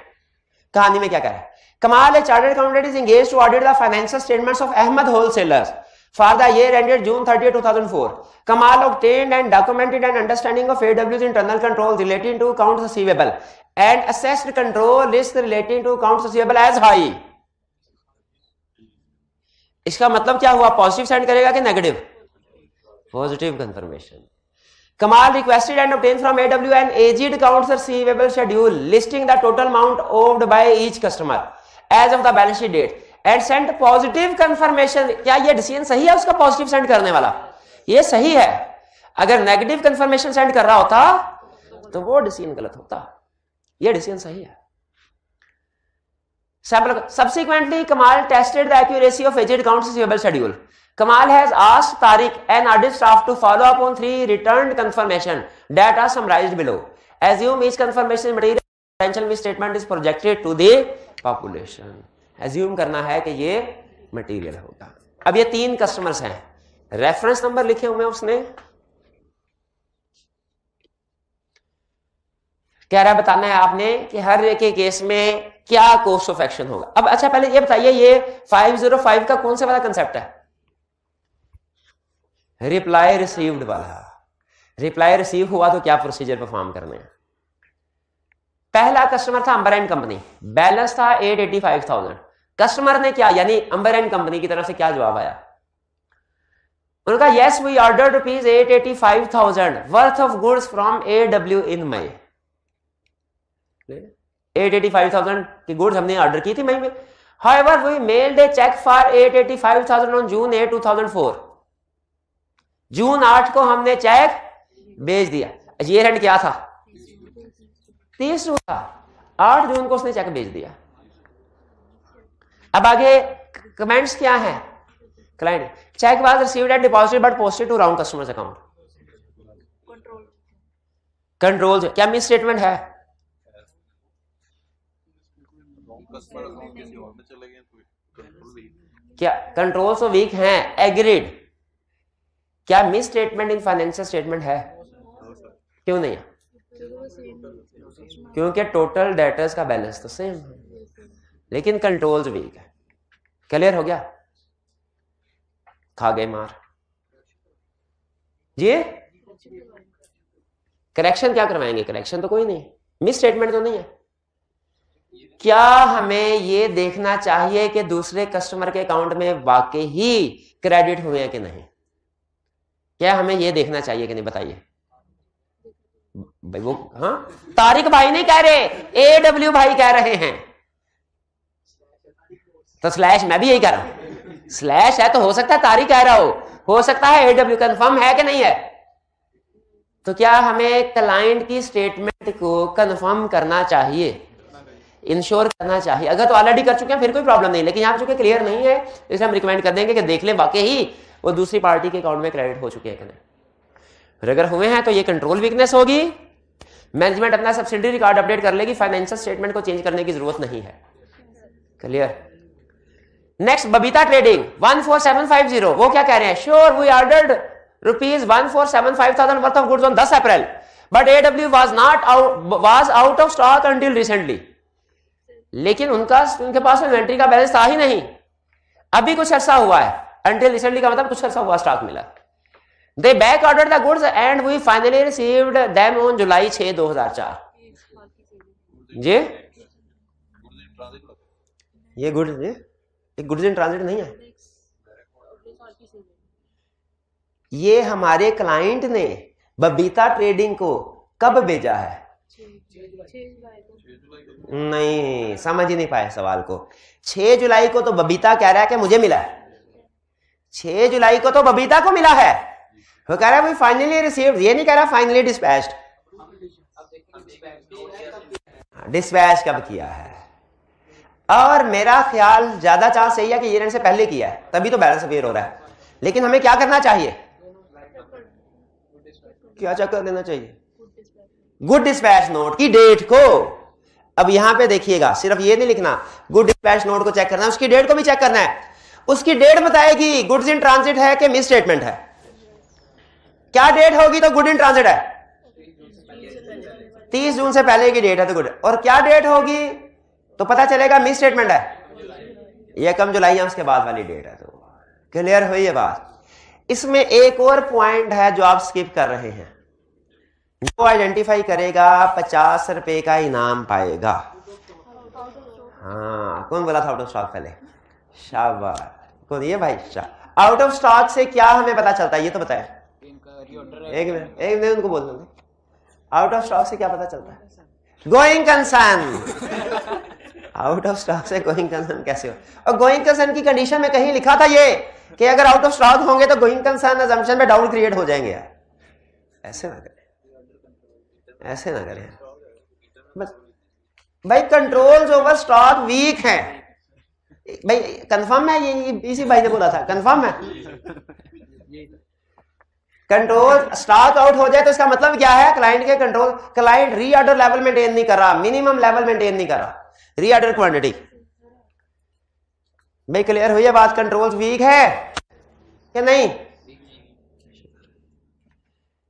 कहानी में क्या कह रहा है, Kamal a chartered accountant is engaged to audit the financial statements of Ahmad wholesalers for the year ended June 30, 2004. Kamal obtained and documented an understanding of AW's internal controls relating to accounts receivable and assessed control risk relating to accounts receivable as high. इसका मतलब क्या हुआ, positive send करेगा कि negative, positive confirmation. Kamal requested and obtained from AW an aged accounts receivable schedule listing the total amount owed by each customer as of the balance sheet date and sent positive confirmation। क्या ये decision सही है उसका, positive send करने वाला ये सही है। अगर नेगेटिव कंफर्मेशन सेंड कर रहा होता तो वो डिसीजन गलत होता, ये डिसीजन सही है। Subsequently, Kamal tested the accuracy of aged accounts receivable schedule. Kamal has asked Tariq and audit staff to follow up on 3 returned confirmation that are summarized below. Assume each confirmation material potential misstatement is projected to the population. Assume करना है कि ये material होगा। अब ये 3 customers हैं, reference number लिखे हुए उसने, कह रहा है बताना है आपने कि हर एक के केस में क्या कोर्स ऑफ एक्शन होगा। अब अच्छा पहले ये बताइए, ये 505 का कौन सा वाला कंसेप्ट है? रिप्लाई रिसीव्ड वाला। रिप्लाई रिसीव हुआ तो क्या प्रोसीजर परफॉर्म करने हैं? पहला कस्टमर था अंबर एंड कंपनी, बैलेंस था 885,000। कस्टमर ने क्या, यानी अंबर एंड कंपनी की तरफ से क्या जवाब आया? उनका yes we order ₹885,000 worth of goods from AW in May. 885,000 की गुड्स हमने ऑर्डर की थी मई में। However, we mailed a check for 885,000 on June 8, 2004। जून 8 को हमने चेक भेज दिया। ईयर एंड क्या था? 30 जून था। 8 जून को उसने चेक भेज दिया। अब आगे कमेंट्स क्या है? Client cheque was received and deposited but posted to wrong customers account. Control क्या मिस स्टेटमेंट है? क्या कंट्रोल तो वीक हैं? एग्रीड। क्या misstatement in financial statement है? क्यों नहीं है? क्योंकि टोटल डेटर्स का बैलेंस तो सेम है, लेकिन कंट्रोल्स वीक है। क्लियर हो गया? खा गए मार जी। करेक्शन क्या करवाएंगे? करेक्शन तो कोई नहीं, मिस स्टेटमेंट तो नहीं है। क्या हमें ये देखना चाहिए कि दूसरे कस्टमर के अकाउंट में वाकई ही क्रेडिट हुए हैं कि नहीं? क्या हमें ये देखना चाहिए कि नहीं? बताइए भाई। वो हाँ, तारिक भाई नहीं कह रहे, AW भाई कह रहे हैं। तो स्लैश मैं भी यही कह रहा हूं। स्लैश है तो हो सकता है तारिक कह रहा हो सकता है AW। कंफर्म है कि नहीं है? तो क्या हमें क्लाइंट की स्टेटमेंट को कंफर्म करना चाहिए, इंश्योर करना चाहिए? अगर तो ऑलरेडी कर चुके हैं फिर कोई प्रॉब्लम नहीं, लेकिन यहाँ चूंकि क्लियर नहीं है इसलिए हम रिकमेंड कर देंगे कि देख लें वाकई ही वो दूसरी पार्टी के अकाउंट में क्रेडिट हो चुके हैं कि नहीं। और अगर हुए हैं तो ये कंट्रोल वीकनेस होगी। मैनेजमेंट अपना सब्सिडरी रिकॉर्ड अपडेट कर लेगी, फाइनेंशियल स्टेटमेंट को चेंज करने की जरूरत नहीं है। क्लियर? नेक्स्ट बबीता ट्रेडिंग 14750, वो क्या कह रहे हैं? Sure we ordered ₹147,500 worth of goods on 10 April but AW was out of stock until recently. लेकिन उनके पास इन्वेंट्री का बैलेंस था ही नहीं, अभी कुछ अर्सा हुआ है। अंटिल रिसेंटली का मतलब कुछ अर्सा हुआ, स्टॉक मिला। They back ordered the goods and we finally received them on July 6, 2004। जी ये गुड्स जी, ये गुड्स इन ट्रांजिट नहीं है। ये हमारे क्लाइंट ने बबीता ट्रेडिंग को कब भेजा है? नहीं, समझ ही नहीं पाए सवाल को। 6 जुलाई को तो बबीता कह रहा है कि मुझे मिला है। 6 जुलाई को तो बबीता को मिला है। वो कह रहा है फाइनली रिसीव्ड, ये नहीं कह रहा फाइनली डिस्पैच्ड। डिस्पैच कब किया है? और मेरा ख्याल ज्यादा चांस सही है कि ईयर एंड से पहले किया है, तभी तो बैलेंस अपेयर हो रहा है। लेकिन हमें क्या करना चाहिए? क्या चेक कर देना चाहिए? गुड डिस्पैच नोट की डेट को। अब यहां पे देखिएगा, सिर्फ ये नहीं लिखना, गुड डिस्पैच नोट को चेक करना है, उसकी डेट को भी चेक करना है। उसकी डेट बताएगी गुड्स इन ट्रांजिट है कि मिस स्टेटमेंट है। क्या डेट होगी तो गुड इन ट्रांजिट है? 30 जून से पहले की डेट है तो गुड। और क्या डेट होगी तो पता चलेगा मिस स्टेटमेंट है। ये कम जुलाई है उसके बाद वाली डेट है। तो क्लियर हुई ये बात? इसमें एक और पॉइंट है जो आप स्किप कर रहे हैं। जो आइडेंटिफाई करेगा 50 रुपए का इनाम पाएगा। हाँ, कौन बोला था आउट ऑफ स्टॉक? पहले शाबाश, कौन? ये भाई शाह। आउट ऑफ स्टॉक से क्या हमें पता चलता है ये तो बताए। एक मिनट उनको बोल दूंगा। आउट ऑफ स्टॉक से क्या पता चलता है? Going concern. Out of stock से गोइंग कंसर्न कैसे हो? और गोइंग कंसर्न की कंडीशन में कहीं लिखा था ये कि अगर आउट ऑफ स्टॉक होंगे तो गोइंग कंसर्न अजम्पशन में डाउट क्रिएट हो जाएंगे। यार ऐसे ना करें, ऐसे ना करें बस भाई। कंट्रोल्स ओवर स्टॉक वीक है भाई। कंफर्म है? ये इसी भाई ने बोला था, कंफर्म है। कंट्रोल स्टॉक आउट हो जाए तो इसका मतलब क्या है? क्लाइंट के control, client reorder level maintain नहीं कर रहा, मिनिमम लेवल मेंटेन नहीं कर रहा, रीऑर्डर क्वांटिटी। भाई क्लियर हुई है बात? कंट्रोल वीक है कि नहीं?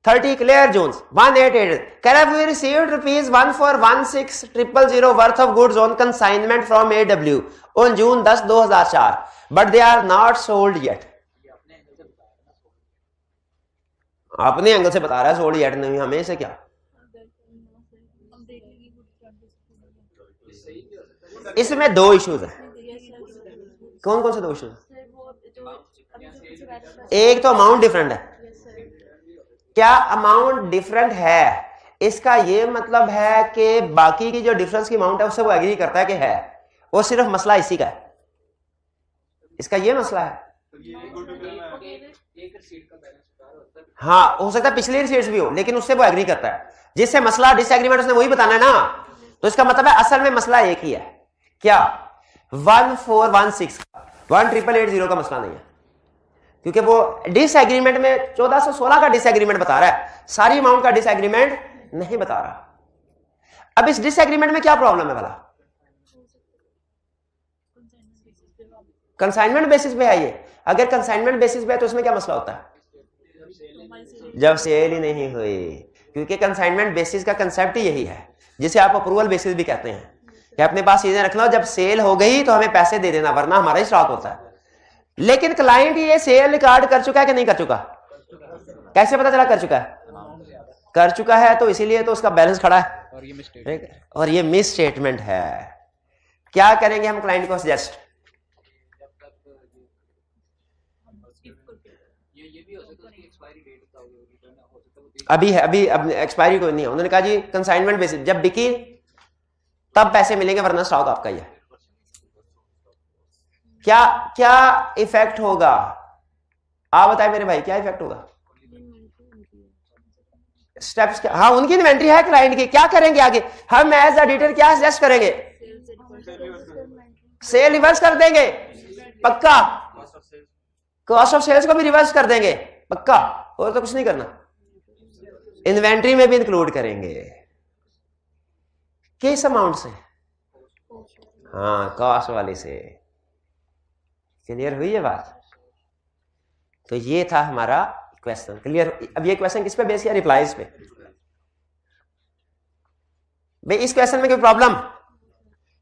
30 Clare Jones 188. Have we received rupees 1416000 worth of goods on consignment from AW on June 10, 2004, but they are not sold yet. अपने एंगल से बता रहा है सोल्ड येट नहीं, हमें से क्या? इसमें दो इश्यूज हैं। कौन कौन से दो इश्यूज? एक तो अमाउंट डिफरेंट है। क्या अमाउंट डिफरेंट है इसका ये मतलब है कि बाकी की जो डिफरेंस की अमाउंट है उससे वो एग्री करता है कि है, वो सिर्फ मसला इसी का है, इसका ये मसला है। हाँ, हो सकता है पिछली रिसीट्स भी हो, लेकिन उससे वो एग्री करता है। जिससे मसला डिसएग्रीमेंट उसने वही बताना है ना, तो इसका मतलब है असल में मसला एक ही है। क्या 1416 1880 का मसला नहीं है, क्योंकि वो डिसएग्रीमेंट में 1416 का डिसएग्रीमेंट बता रहा है, सारी अमाउंट का डिसएग्रीमेंट नहीं बता रहा। अब इस डिसएग्रीमेंट में क्या प्रॉब्लम है भला? कंसाइनमेंट बेसिस पे है ये। अगर कंसाइनमेंट बेसिस पे है तो उसमें क्या मसला होता है? जब सेल ही नहीं हुई, क्योंकि कंसाइनमेंट बेसिस का कंसेप्ट ही यही है, जिसे आप अप्रूवल बेसिस भी कहते हैं कि अपने पास चीजें रख लो, जब सेल हो गई तो हमें पैसे दे देना, वरना हमारा ही स्टॉक होता है। लेकिन क्लाइंट ये सेल रिकॉर्ड कर चुका है कि नहीं कर चुका? कैसे पता चला कर चुका है? कर चुका है, तो इसीलिए तो उसका बैलेंस खड़ा है, और ये मिस स्टेटमेंट है। क्या करेंगे हम क्लाइंट को सजेस्ट? अभी है, अभी अब एक्सपायरी कोई नहीं है। उन्होंने कहा जी कंसाइनमेंट बेसिस, जब बिकी तब पैसे मिलेंगे, वरना स्टॉक आपका ही है। क्या क्या इफेक्ट होगा आप बताएं मेरे भाई, क्या इफेक्ट होगा? स्टेप्स क्या? हाँ, उनकी इन्वेंट्री है क्लाइंट की, क्या करेंगे आगे? हम एज ऑडिटर क्या सजेस्ट करेंगे? सेल रिवर्स कर देंगे पक्का, कॉस्ट ऑफ सेल्स को भी रिवर्स कर देंगे पक्का, और तो कुछ नहीं करना। इन्वेंट्री में भी इंक्लूड करेंगे। किस अमाउंट से? हाँ, कॉस्ट वाली से। क्लियर हुई है बात? तो ये था हमारा क्वेश्चन। क्लियर? अब ये क्वेश्चन किस पे बेस किया? रिप्लाईज पे। भाई इस क्वेश्चन में कोई प्रॉब्लम?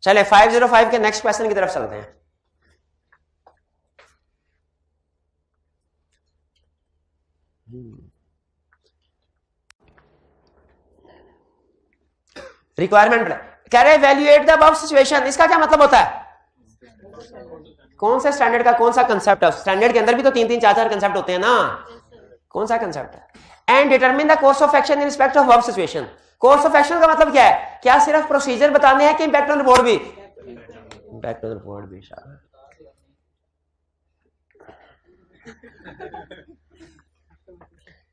चले 505 के नेक्स्ट क्वेश्चन की तरफ चलते हैं। रिक्वायरमेंट कह रहे इवैल्यूएट द अबव सिचुएशन, इसका क्या मतलब होता है? कौन से स्टैंडर्ड का कौन सा कंसेप्ट है? स्टैंडर्ड के अंदर भी तो 3-3 4-4 कंसेप्ट होते हैं ना, कौन सा कंसेप्ट है? And determine the course of action in respect of above situation. Course of action का मतलब क्या है? क्या सिर्फ प्रोसीजर बताने हैं कि इंपैक्ट ऑन रिपोर्ट भी? इंपैक्ट ऑन रिपोर्ट भी।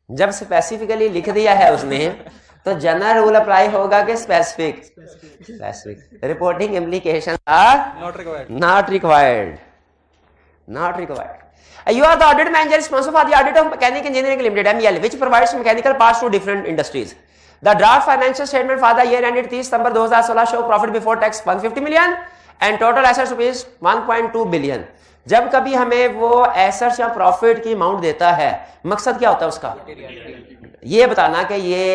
जब स्पेसिफिकली लिख दिया है उसने, तो जनरल रूल अप्लाई होगा कि specific? Specific. Reporting implication are not required. Not required. You are the audit manager responsible for the audit of Mechanical Engineering Limited (MEL), which provides mechanical parts to different industries. The draft financial statement for the year ended 30 September 2016 show profit before tax 150 million and total assets rupees 1.2 billion. जब कभी हमें वो assets या profit की amount देता है, मकसद क्या होता है उसका? ये बताना कि ये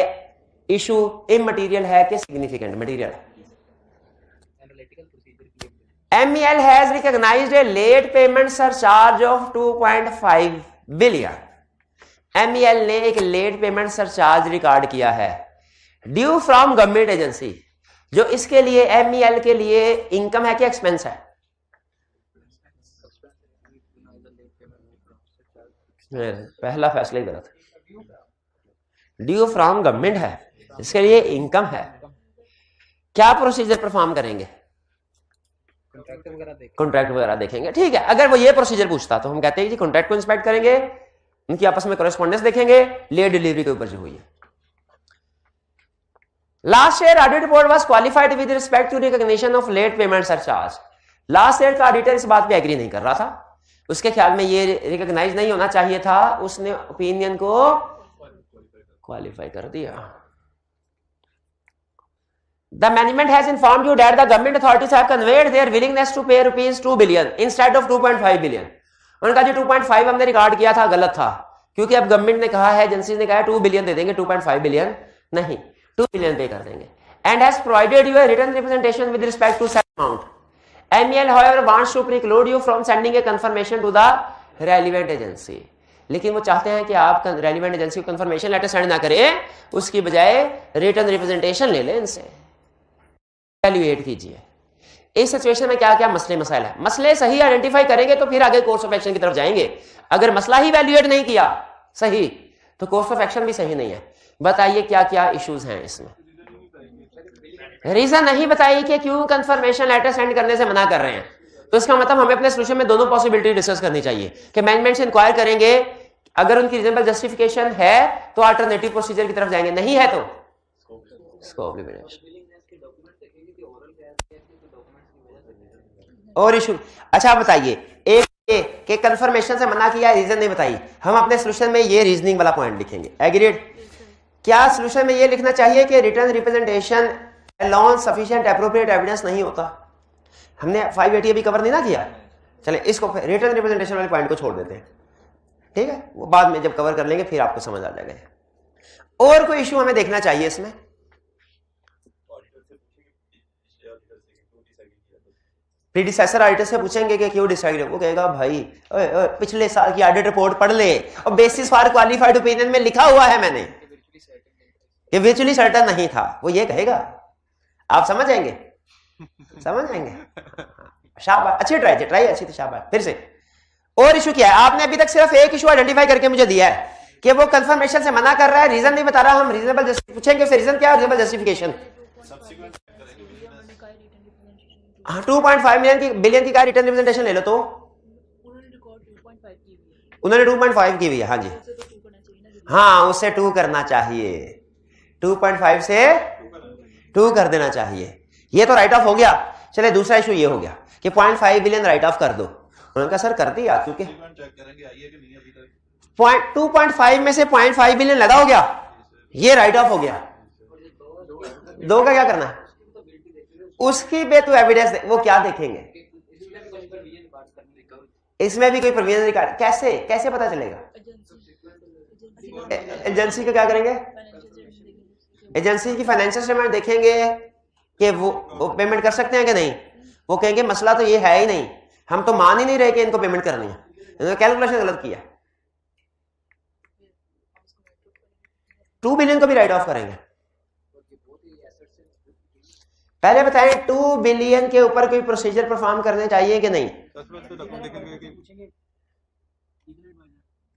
इशू इमटेरियल है कि significant material. MEL has recognized a late payment surcharge of 2.5 billion. MEL ने एक लेट पेमेंट सरचार्ज रिकॉर्ड किया है ड्यू फ्रॉम गवर्नमेंट एजेंसी, जो इसके लिए MEL के लिए इनकम है कि एक्सपेंस है? पहला फैसला ही गलत। ड्यू फ्रॉम गवर्नमेंट है, इसके लिए इनकम है। क्या प्रोसीजर परफॉर्म करेंगे? कॉन्ट्रैक्ट वगैरह देखेंगे। ठीक है, अगर वो ये प्रोसीजर पूछता तो हम कहते हैं जी कॉन्ट्रैक्ट को इंस्पेक्ट करेंगे, उनकी आपस में कॉरेस्पॉन्डेंस देखेंगे, लेट डिलीवरी के ऊपर जो हुई है। Last year audit report was qualified with respect to recognition of late payment surcharge. Last year का ऑडिटर इस बात पे एग्री नहीं कर रहा था, उसके ख्याल में ये रिकॉग्नाइज नहीं होना चाहिए था, उसने ओपिनियन को क्वालिफाई कर दिया। The management has informed you that the government authorities have conveyed their willingness to pay rupees 2 billion instead of 2.5 billion. उन्होंने कहा जी 2.5 हमने रिकॉर्ड किया था, गलत था, क्योंकि अब गवर्नमेंट ने कहा है, एजेंसी ने कहा है 2 बिलियन दे देंगे, 2.5 बिलियन नहीं, 2 बिलियन पे कर देंगे। And has provided you a written representation with respect to set amount. MEL however wants to preclude you from sending a confirmation to the relevant agency। लेकिन वो चाहते हैं कि आप रेलिवेंट एजेंसी को कंफर्मेशन लेटर सेंड ना करें, उसकी बजाय रिटन रिप्रेजेंटेशन ले लें इनसे, एवेल्युएट कीजिए। इस सिचुएशन में क्या क्या मसले मसाइल है, मसले सही आइडेंटिफाई करेंगे तो फिर आगे कोर्स ऑफ एक्शन की तरफ जाएंगे। अगर मसला ही इवेल्युएट नहीं किया सही तो कोर्स ऑफ एक्शन भी सही नहीं है। बताइए क्या क्या इश्यूज हैं इसमें। रीजन नहीं बताइए कि क्यों कंफर्मेशन लेटर सेंड करने से मना कर रहे हैं, तो इसका मतलब हमें अपने सोल्यूशन में दोनों पॉसिबिलिटी डिस्कस करनी चाहिए कि मैनेजमेंट से इंक्वायर करेंगे, अगर उनकी रीजनेबल जस्टिफिकेशन है तो अल्टरनेटिव प्रोसीजर की तरफ जाएंगे, नहीं है तो स्कोप लिमिटेशन और इशू। अच्छा बताइए, एक के कंफर्मेशन से मना किया, रीजन नहीं बताई, हम अपने सोल्यूशन में ये रीजनिंग वाला पॉइंट लिखेंगे। एग्रीड? क्या सोल्यूशन में ये लिखना चाहिए कि written representation alone sufficient appropriate evidence नहीं होता? हमने 580 अभी कवर नहीं ना किया, चले इसको रिटर्न रिप्रेजेंटेशन वाले पॉइंट को छोड़ देते हैं, ठीक है, वो बाद में जब कवर कर लेंगे फिर आपको समझ आ जाएगा। और कोई इशू हमें देखना चाहिए इसमें? प्रीडिसेसर ऑडिटर से पूछेंगे कि क्यों डिसाइड है, वो कहेगा भाई पिछले साल की ऑडिट रिपोर्ट पढ़ ले, और बेसिस फॉर क्वालिफाइड ओपिनियन में लिखा हुआ है मैंने कि वर्चुअली सर्टेन नहीं था, वो ये कहेगा। आप समझ आएंगे? समझ आएंगे? शाबाश, अच्छी ट्राई थी, ट्राई अच्छी थी, शाबाश। फिर से और इशू क्या है? आपने अभी तक सिर्फ एक इशू आइडेंटिफाई करके मुझे दिया है कि वो कंफर्मेशन से मना कर रहा है, रीजन नहीं बता रहा। हम रीजनेबल पूछेंगे, फिर रीजन क्या है? Reasonable justification. हाँ, 2.5 बिलियन की क्या रिटर्न रिप्रेजेंटेशन ले लो तो उन्होंने 2.5 की हुई है, हाँ जी, हाँ उससे 2 करना चाहिए, 2.5 से 2 कर देना चाहिए। ये तो राइट ऑफ हो गया। चले दूसरा इशू ये हो गया कि 0.5 बिलियन राइट ऑफ कर दो। उन्होंने कहा सर कर दिया, क्योंकि 2.5 में से 0.5 बिलियन लगा हो गया, ये राइट ऑफ हो गया। 2 का क्या करना है? उसकी बे तो एविडेंस वो क्या देखेंगे? इसमें भी कोई प्रोविजन रिकॉर्ड कैसे पता चलेगा? एजेंसी को क्या करेंगे? एजेंसी की फाइनेंशियल स्टेटमेंट देखेंगे कि वो पेमेंट कर सकते हैं कि नहीं। वो कहेंगे मसला तो ये है ही नहीं, हम तो मान ही नहीं रहे कि इनको पेमेंट करनी है, इन्होंने कैलकुलेशन गलत किया। 2 बिलियन को भी राइट ऑफ करेंगे। पहले बताएं 2 बिलियन के ऊपर कोई प्रोसीजर परफॉर्म करने चाहिए कि नहीं?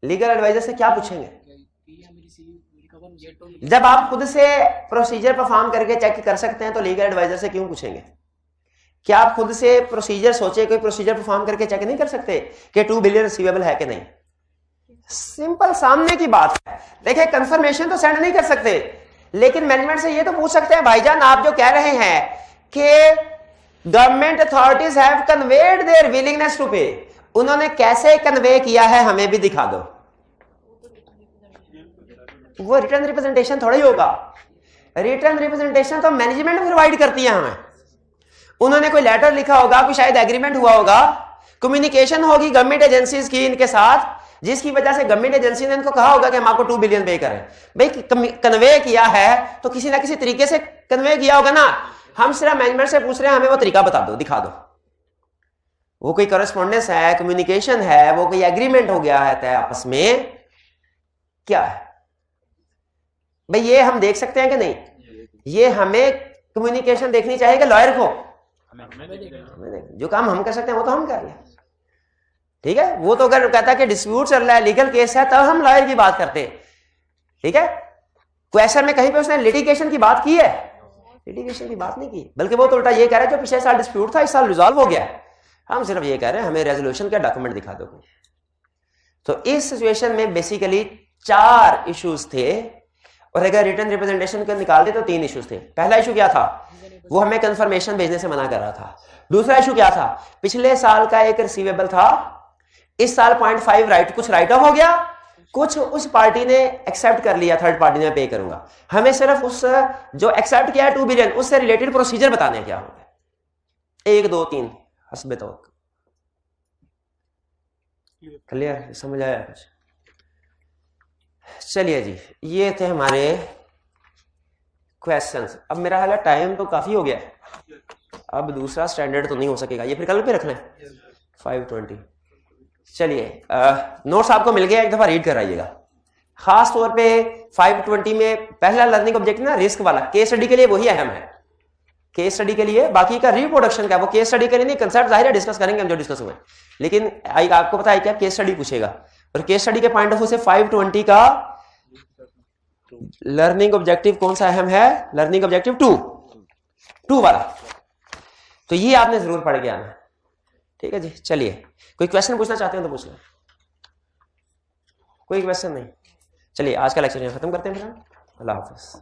लीगल एडवाइजर से क्या पूछेंगे? जब आप खुद से प्रोसीजर परफॉर्म करके चेक कर सकते हैं तो लीगल एडवाइजर से क्यों पूछेंगे? क्या आप खुद से प्रोसीजर सोचे, कोई प्रोसीजर परफॉर्म करके चेक नहीं कर सकते कि 2 बिलियन रिसीवेबल है कि नहीं? सिंपल सामने की बात है। देखिए कंफर्मेशन तो सेंड नहीं कर सकते, लेकिन मैनेजमेंट से ये तो पूछ सकते हैं भाईजान आप जो कह रहे हैं कि government authorities have conveyed their willingness to pay, उन्होंने कैसे कन्वे किया है हमें भी दिखा दो। वो रिटर्न रिप्रेजेंटेशन थोड़ा ही होगा, रिटर्न रिप्रेजेंटेशन तो मैनेजमेंट प्रोवाइड करती है हमें। उन्होंने कोई लेटर लिखा होगा, कोई शायद एग्रीमेंट हुआ होगा, कम्युनिकेशन होगी गवर्नमेंट एजेंसीज की इनके साथ, जिसकी वजह से गवर्नमेंट एजेंसी ने इनको कहा होगा कि हम आपको 2 बिलियन पे करें। भाई कन्वे किया है तो किसी ना किसी तरीके से कन्वे किया होगा ना। हम सिर्फ मैनेजमेंट से पूछ रहे हैं हमें वो तरीका बता दो, दिखा दो। वो कोई करस्पॉन्डेंस है, कम्युनिकेशन है, वो कोई एग्रीमेंट हो गया है तय आपस में, क्या है भाई? ये हम देख सकते हैं कि नहीं? ये हमें कम्युनिकेशन देखनी चाहिए कि लॉयर को? जो काम हम कर सकते हैं वो तो हम कर लें, ठीक है। वो तो अगर कहता है कि डिस्प्यूट चल रहा है, लीगल केस है, तब हम लॉयर की बात करते हैं, ठीक है। क्वेश्चन में कहीं पे उसने लिटिगेशन की बात की है? लिटिगेशन की बात नहीं की, बल्कि वो तो उल्टा ये कह रहा है जो पिछले साल डिस्प्यूट था इस साल रिजॉल्व हो गया है। हम सिर्फ ये कह रहे हैं हमें रेजोल्यूशन का डॉक्यूमेंट दिखा दो। तो इस सिचुएशन में बेसिकली 4 इश्यूज थे, और अगर रिटर्न रिप्रेजेंटेशन को निकाल दे तो 3 इश्यूज थे। पहला इशू क्या था? वो हमें कंफर्मेशन भेजने से मना कर रहा था। दूसरा इशू क्या था? पिछले साल का एक रिसीवेबल था, इस साल 0.5 कुछ राइट ऑफ हो गया, कुछ उस पार्टी ने एक्सेप्ट कर लिया, थर्ड पार्टी ने पे करूंगा। हमें सिर्फ उस जो एक्सेप्ट किया है 2 बिलियन उससे रिलेटेड प्रोसीजर बताने क्या होगा। 1 2 3 हस्बे तो क्लियर, समझ आया कुछ? चलिए जी, ये थे हमारे क्वेश्चंस। अब मेरा हाल है टाइम तो काफी हो गया है, अब दूसरा स्टैंडर्ड तो नहीं हो सकेगा, ये फिर कल पे रखना है 5:20। चलिए नोट्स आपको मिल गया, एक दफा रीड कराइएगा। खास तौर पे 5:20 में पहला लर्निंग ऑब्जेक्टिव ना रिस्क वाला, केस स्टडी के लिए वही अहम है, केस स्टडी के लिए। बाकी का रिप्रोडक्शन का वो केस स्टडी के लिए नहीं, कंसेप्ट जाहिर है डिस्कस करेंगे हम जो डिस्कस हुए, लेकिन आपको पता है क्या केस स्टडी पूछेगा, और केस स्टडी के पॉइंट ऑफ व्यू से 5:20 का लर्निंग ऑब्जेक्टिव कौन सा अहम है, लर्निंग ऑब्जेक्टिव 2 वाला, तो ये आपने जरूर पढ़ के आना। ठीक है जी, चलिए कोई क्वेश्चन पूछना चाहते हैं तो पूछ लो। कोई क्वेश्चन नहीं, चलिए आज का लेक्चर यहाँ खत्म करते हैं फिर। अल्लाह हाफिज।